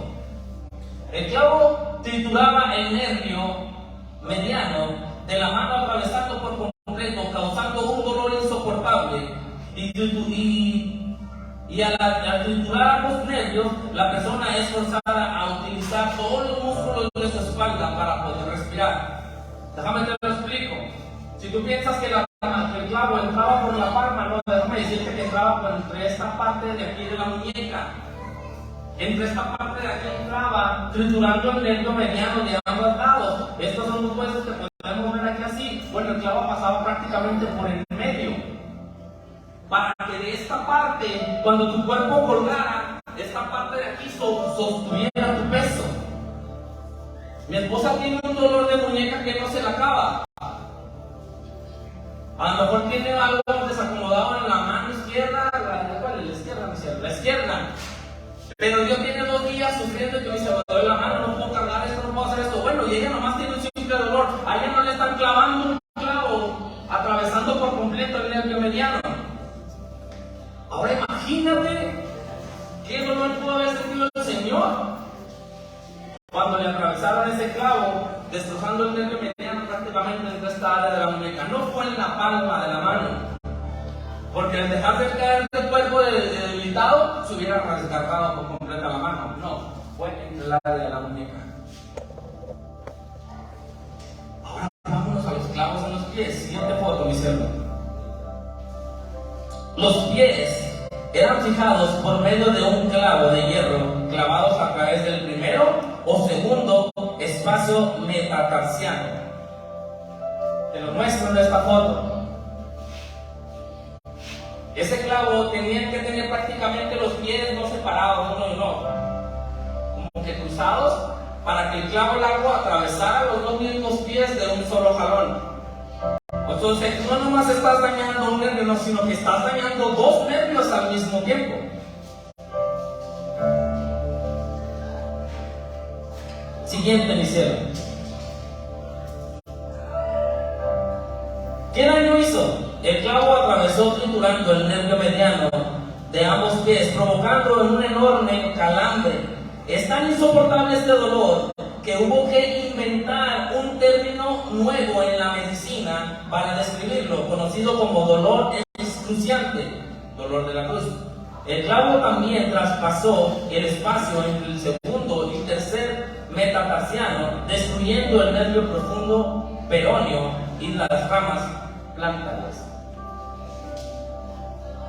Speaker 1: El clavo trituraba el nervio mediano de la mano, atravesando por completo, causando un dolor insoportable. Y al triturar los nervios, la persona es forzada a utilizar todos los músculos de su espalda para poder respirar. Déjame te lo explico. Si tú piensas que el clavo entraba por la palma, no, déjame decirte que entraba por entre esta parte de aquí de la muñeca. Entre esta parte de aquí entraba triturando el nervio mediano de ambos lados. Estos son los huesos que podemos ver aquí así. Bueno, el clavo pasaba prácticamente por el medio, para que de esta parte, cuando tu cuerpo colgara, esta parte de aquí sostuviera tu peso. Mi esposa tiene un dolor de muñeca que no se le acaba. A lo mejor tiene algo desacomodado en la mano izquierda. ¿Cuál es la izquierda, mi cielo? La izquierda. Pero Dios tiene 2 días sufriendo y que me dice, me doy la mano, no puedo cargar esto, no puedo hacer esto. Bueno, y ella nomás tiene un simple dolor. A ella no le están clavando un clavo, atravesando por completo el nervio mediano. Ahora imagínate qué dolor pudo haber sentido el Señor cuando le atravesaron ese clavo, destrozando el nervio mediano prácticamente entre esta área de la muñeca. No fue en la palma de la mano, porque al dejar de caer el cuerpo debilitado, se hubiera descargado por completa la mano. No, fue en el área de la muñeca. Ahora vámonos a los clavos en los pies. Siguiente foto, mi cielo. Los pies eran fijados por medio de un clavo de hierro clavados a través del primero o segundo espacio metatarsiano. Te lo muestro en esta foto. Ese clavo tenía que tener prácticamente los pies no separados uno y otro, como que cruzados, para que el clavo largo atravesara los dos mismos pies de un solo jalón. Entonces, no nomás estás dañando un nervio, no, sino que estás dañando dos nervios al mismo tiempo. Siguiente, mi cielo. ¿Qué daño hizo? El clavo atravesó triturando el nervio mediano de ambos pies, provocando un enorme calambre. Es tan insoportable este dolor que hubo que inventar un término nuevo en la medicina para describirlo, conocido como dolor excruciante, dolor de la cruz. El clavo también traspasó el espacio entre el segundo y tercer metatarsiano, destruyendo el nervio profundo peroneo y las ramas plantares.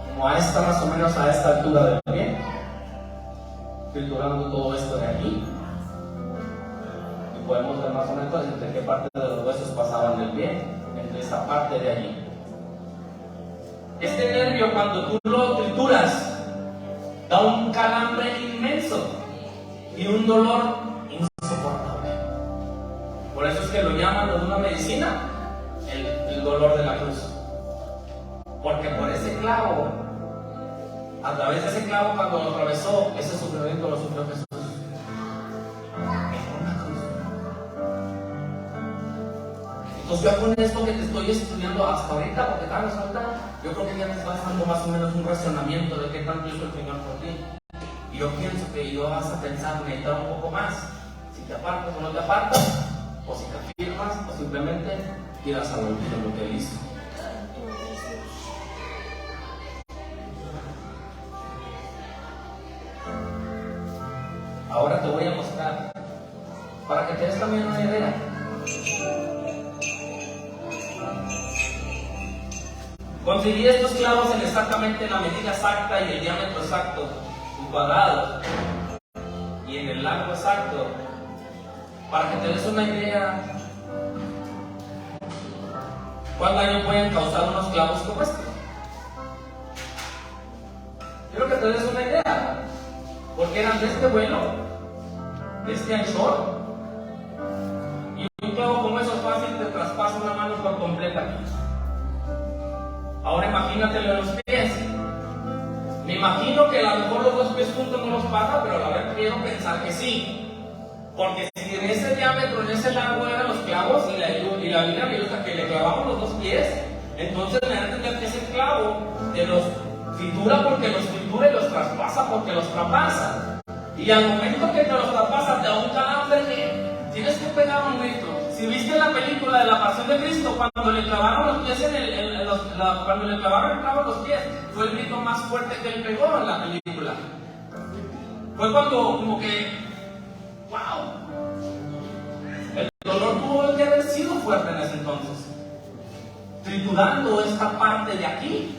Speaker 1: Como a esta, más o menos a esta altura del pie, triturando todo esto de aquí, y podemos ver más o menos entre qué parte de los huesos pasaban del pie, entre esta parte de allí. Este nervio, cuando tú lo trituras, da un calambre inmenso y un dolor insoportable. Por eso es que lo llaman en una medicina el dolor de la cruz, porque por ese clavo, a través de ese clavo, cuando lo atravesó, ese sufrimiento lo sufrió Jesús en una cruz. Entonces ya con esto que te estoy estudiando hasta ahorita, porque tal vez falta, yo creo que ya te estás dando más o menos un racionamiento de qué tanto hizo el Señor por ti. Y yo pienso que yo vas a pensar, meditar un poco más, si te apartas o no te apartas, o si te afirmas, o simplemente tiras al olvido lo que Él hizo. Ahora te voy a mostrar, para que te des también una idea. Conseguí estos clavos en exactamente la medida exacta y el diámetro exacto, en cuadrados, y en el largo exacto, para que te des una idea cuál daño pueden causar unos clavos como estos. Quiero que te des una idea, porque eran de este vuelo, de este anchor, y un clavo como eso fácil te traspasa una mano por completa. Ahora imagínatelo en los pies. Me imagino que a lo mejor los dos pies juntos no los pasa, pero a ver, quiero pensar que sí. Porque si en ese diámetro, en ese largo eran los clavos y la Biblia me gusta que le clavamos los dos pies, entonces me da a entender que ese clavo te los tritura porque los tritura y los traspasa porque los traspasa. Y al momento que te los traspasa te da un calambre que tienes que pegar un grito. Si viste la película de la Pasión de Cristo, cuando le clavaron los pies cuando le clavaron el clavo en los pies, fue el grito más fuerte que él pegó en la película. Fue cuando como que ¡wow! El dolor tuvo que haber sido fuerte en ese entonces. Triturando esta parte de aquí,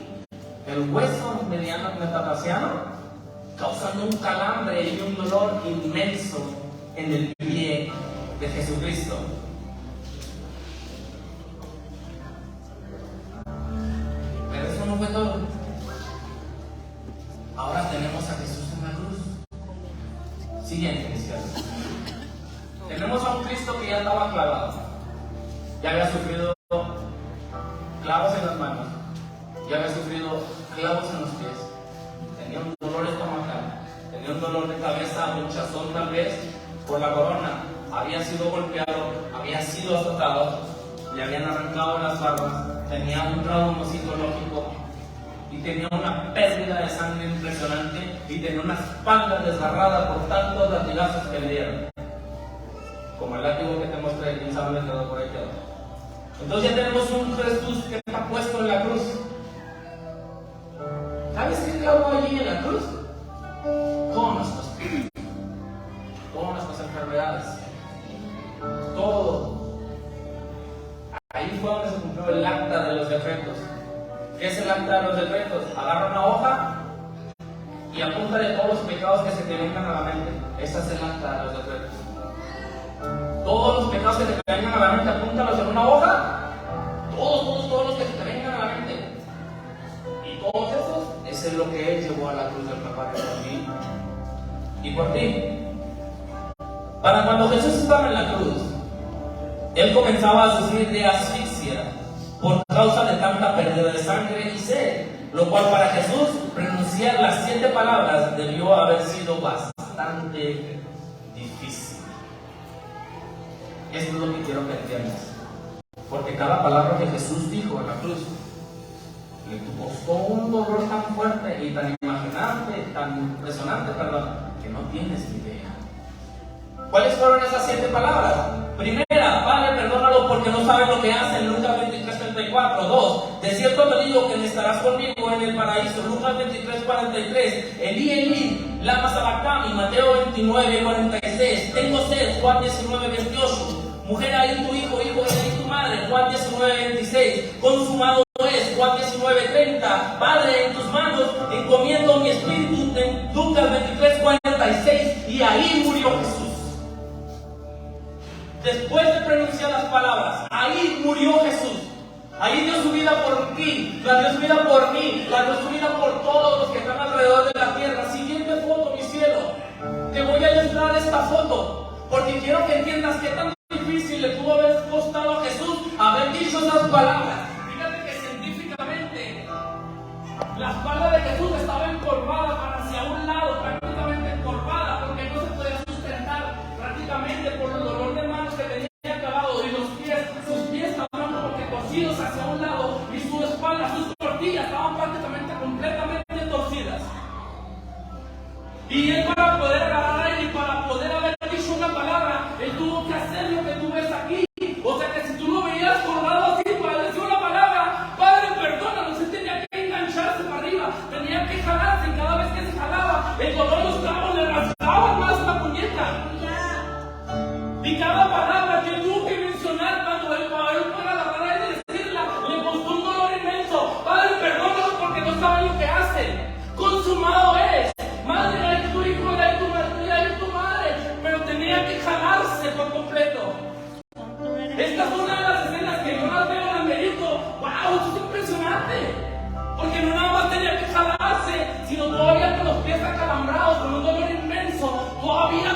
Speaker 1: el hueso mediano metatarsiano, causando un calambre y un dolor inmenso en el pie de Jesucristo. Pero eso no fue todo. Ahora tenemos a Jesús en la cruz. Siguiente, mis queridos. Tenemos a un Cristo que ya estaba clavado, ya había sufrido clavos en las manos, ya había sufrido clavos en los pies, tenía un dolor estomacal, tenía un dolor de cabeza, hinchazón tal vez por la corona, había sido golpeado, había sido azotado, le habían arrancado las barbas, tenía un trauma psicológico y tenía una pérdida de sangre impresionante y tenía una espalda desgarrada por tantos latigazos que le dieron. Como el látigo que te mostré, quién sabe dónde quedó, por ahí quedó. Entonces ya tenemos un Jesús que está puesto en la cruz. ¿Sabes qué clavó allí en la cruz? Todas nuestras enfermedades, todo. Ahí fue donde se cumplió el acta de los decretos. ¿Qué es el acta de los decretos? Agarra una hoja y apunta de todos los pecados que se te vengan a la mente. Esas en los decretos. Todos los pecados que se te vengan a la mente, apúntalos en una hoja. Todos los que se te vengan a la mente. Y todos esos, ese es lo que Él llevó a la cruz del Calvario por mí y por ti. Para cuando Jesús estaba en la cruz, Él comenzaba a sufrir de asfixia por causa de tanta pérdida de sangre y sed, lo cual para Jesús pronunciar las 7 palabras debió haber sido bastante difícil. Esto es lo que quiero que entiendas, porque cada palabra que Jesús dijo en la cruz le costó un dolor tan fuerte y tan impresionante, que no tienes idea. ¿Cuáles fueron esas 7 palabras? Primera, Padre, perdónalo porque no saben lo que hacen. Lucas 23:34. 2, de cierto te digo que estarás conmigo en el paraíso. Lucas 23:43. Elí, Elí, lama sabactani. Mateo 29:46. Tengo sed. Juan 19:28. Mujer, ahí tu hijo, hijo, ahí tu madre. Juan 19:26. Consumado es. Juan 19:30. Padre, en tus manos encomiendo mi espíritu. Lucas 23:46. Y ahí murió Jesús. Después de pronunciar las palabras, ahí murió Jesús. Ahí dio su vida por ti, la dio su vida por mí, la dio su vida por todos los que están alrededor de la tierra. Siguiente foto, mi cielo. Te voy a ilustrar esta foto, porque quiero que entiendas qué tan difícil le pudo haber costado a Jesús haber dicho esas palabras. Fíjate que científicamente la espalda de Jesús estaba encorvada para hacia un lado, prácticamente encorvada, porque no se podía sustentar prácticamente por el dolor de manos que tenía acabado, y sus pies estaban como que torcidos hacia un lado, y su espalda, sus tortillas estaban prácticamente completamente torcidas. Y Él, para poder agarrar a Él y para poder haber dicho una palabra, Él tuvo que hacer lo que tú ves aquí. O sea que si tú lo veías colgado así para decir una palabra, Padre, perdónanos, Él tenía que engancharse para arriba, tenía que jalarse, y cada vez que se jalaba, el dolor de los clavos le rasgaban más la puñeta. Y cada palabra que tuvo que mencionar cuando Él fuera a la palabra y decirla, le costó un dolor inmenso. Padre, perdónanos porque no saben lo que hacen. Consumado es. Madre, hay tu hijo, hay tu madre, hay tu madre. Pero tenía que jalarse por completo. Esta es una de las escenas que yo las veo en el medito. ¡Wow! Esto es impresionante. Porque no nada más tenía que jalarse, sino todavía con los pies acalambrados, con un dolor inmenso. Todavía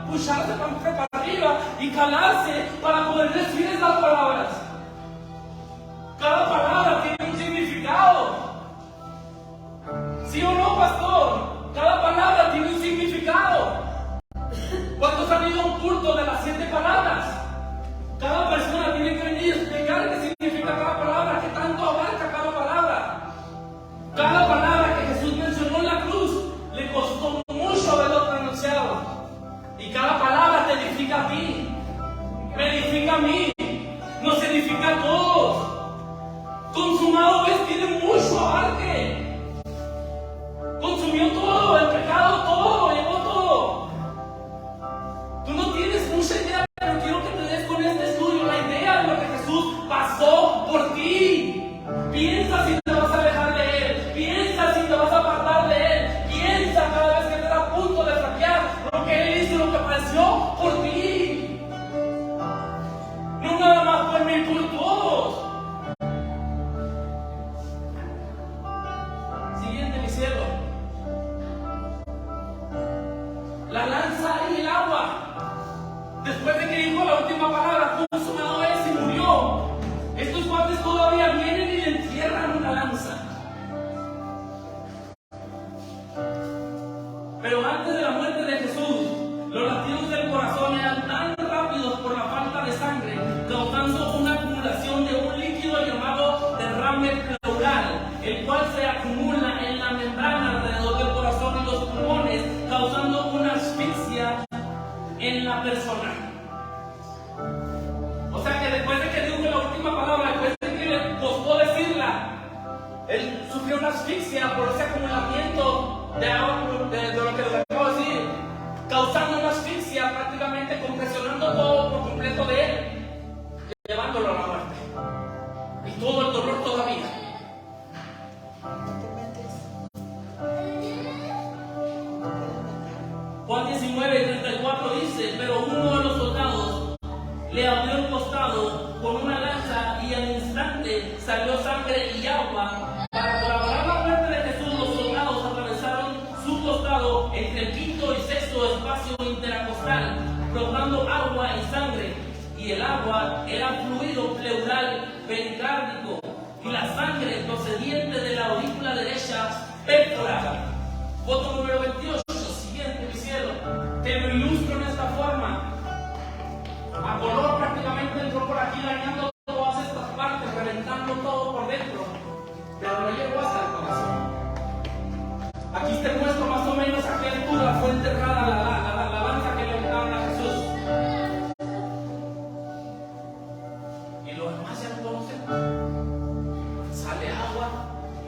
Speaker 1: pucharse para arriba y calarse para poder decir esas palabras. Cada palabra tiene un significado. ¿Sí o no, pastor? Cada palabra tiene un significado. ¿Cuántos han ido a un culto de las 7 palabras? Cada persona tiene que venir y explicar qué significa cada palabra, qué tanto abarca cada palabra. Cada palabra que Jesús mencionó en la cruz le costó mucho haberlo pronunciado. Y cada palabra te edifica a ti, me edifica a mí, nos edifica a todos. Consumado es, tiene mucho abarque. Consumió todo, el pecado todo, llevó todo. Tú no tienes mucha idea, pero quiero que te des con este estudio la idea de lo que Jesús pasó por ti. Piensa si te vas a alejar de Él, piensa si te vas a apartar de Él, piensa cada vez que estés a punto de saquear lo que Él hizo, lo que padeció por ti. No nada más por mí, por todos. Siguiente, mi cielo. La lanza y el agua. Después de que dijo la última palabra, consumado es, y murió. Estos cuates todavía vienen y le entierran una lanza. Pero antes de la muerte de Jesús, los latidos del corazón eran tan rápidos por la falta de sangre, causando una acumulación de un líquido llamado derrame pleural, el cual se acumula en la membrana alrededor del corazón y los pulmones, causando una asfixia en la persona. O sea que después de que dijo la última palabra, después de que le costó decirla, él sufrió una asfixia por ese acumulamiento de agua, de lo que les acabo de decir, causando una asfixia, prácticamente compresionando todo por completo de él, llevándolo a la muerte. Y todo el dolor todavía. Juan 19:34 dice: pero uno de los soldados le abrió el costado con una lanza y al instante salió sangre y agua. Para colaborar la muerte de Jesús, los soldados atravesaron su costado entre el quinto y sexto espacio intercostal, brotando agua y sangre. Y el agua era fluido pleural pericárdico, y la sangre procediente de la aurícula derecha pectoral. Foto número 28, siguiente, mi cielo. Te lo ilustro en esta forma. A color prácticamente entró por aquí dañando todas estas partes, reventando todo por dentro, pero no llegó hasta el corazón. Aquí te muestro más o menos a qué altura fue enterrada la lanza que le aventaron a Jesús. Y lo demás ya lo conocemos. Sale agua,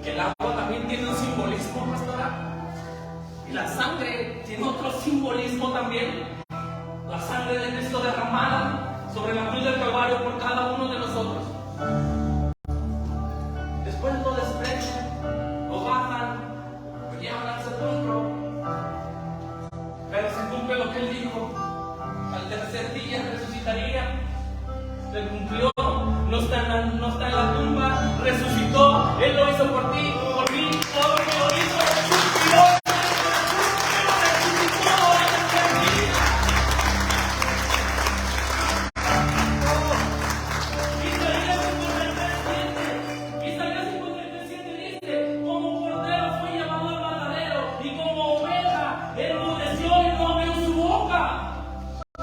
Speaker 1: que el agua también tiene un simbolismo pastoral. Y la sangre tiene otro simbolismo también. La sangre de Cristo derramada sobre la cruz del Calvario por cada uno de nosotros. Después lo desprecian, lo bajan, lo llevan al sepulcro. Pero se cumple lo que él dijo: al tercer día resucitaría. Se cumplió, no está en la tumba, resucitó. Él lo hizo por ti, por mí, todo lo que lo hizo, resucitó.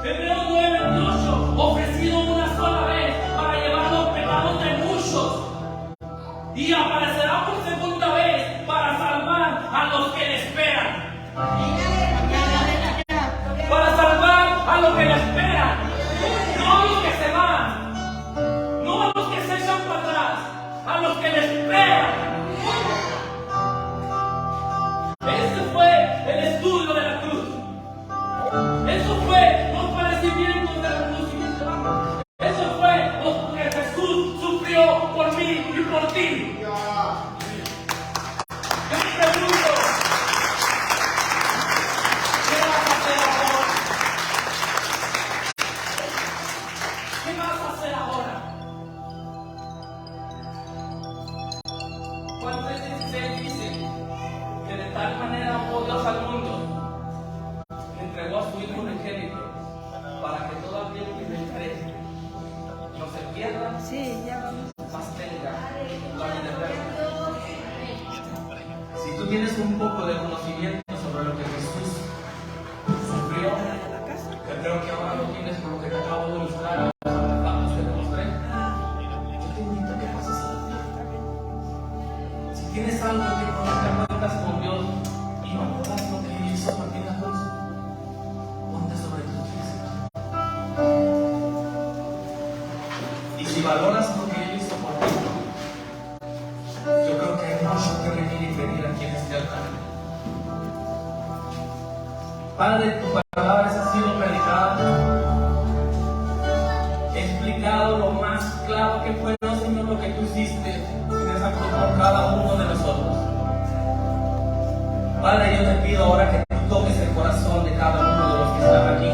Speaker 1: Hebreos 9:28, ofrecido una sola vez para llevar los pecados de muchos, y aparecerá por segunda vez para salvar a los que le esperan. Para salvar a los que le esperan, no a los que se van, no a los que se echan para atrás, a los que le esperan. Ese fue el estudio de la cruz. Eso fue los padecimientos de la cruz. Eso fue lo que Jesús sufrió por mí y por ti. Yo me pregunto, ¿qué vas a hacer ahora? ¿Qué vas a hacer ahora? Juan 3:16 dice que de tal manera amó Dios al mundo, entregó a su Hijo unigénito, para que todo aquel que me cree no se pierda, mas tenga la vida eterna. Si tú tienes un poco de conocimiento sobre lo que Jesús sufrió, que creo que ahora lo tienes por lo que te acabo de ilustrar, los artefactos que te mostré, yo te invito a que pases a la vida. Si tienes algo que conectas con Dios y valoras lo que Él hizo por ti en la cruz, ponte sobre tus pies. Y si valoras lo que Él hizo por ti, yo creo que hay mucho que venir y pedir aquí en este altar. Padre, tu palabra ha sido predicada. He explicado lo más claro que puedo, Señor, lo que tú hiciste en esa cruz por cada uno de nosotros. Padre, yo te pido ahora que tú toques el corazón de cada uno de los que están aquí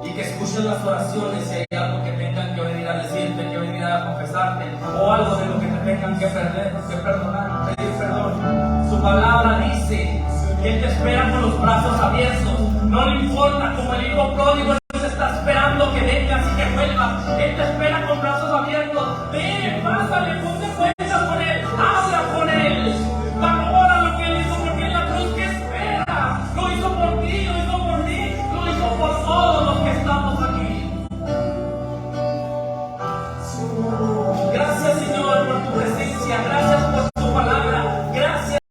Speaker 1: y que escuchen las oraciones. Si hay algo que tengan que venir a decirte, que venir a confesarte, o algo de lo que te tengan que perdonar, pedir perdón. Su palabra dice que Él te espera con los brazos abiertos. No le importa, como el hijo pródigo, Él se está esperando que vengas y que vuelvas. Él te espera con brazos abiertos. Ven, pásale, ponte fuera.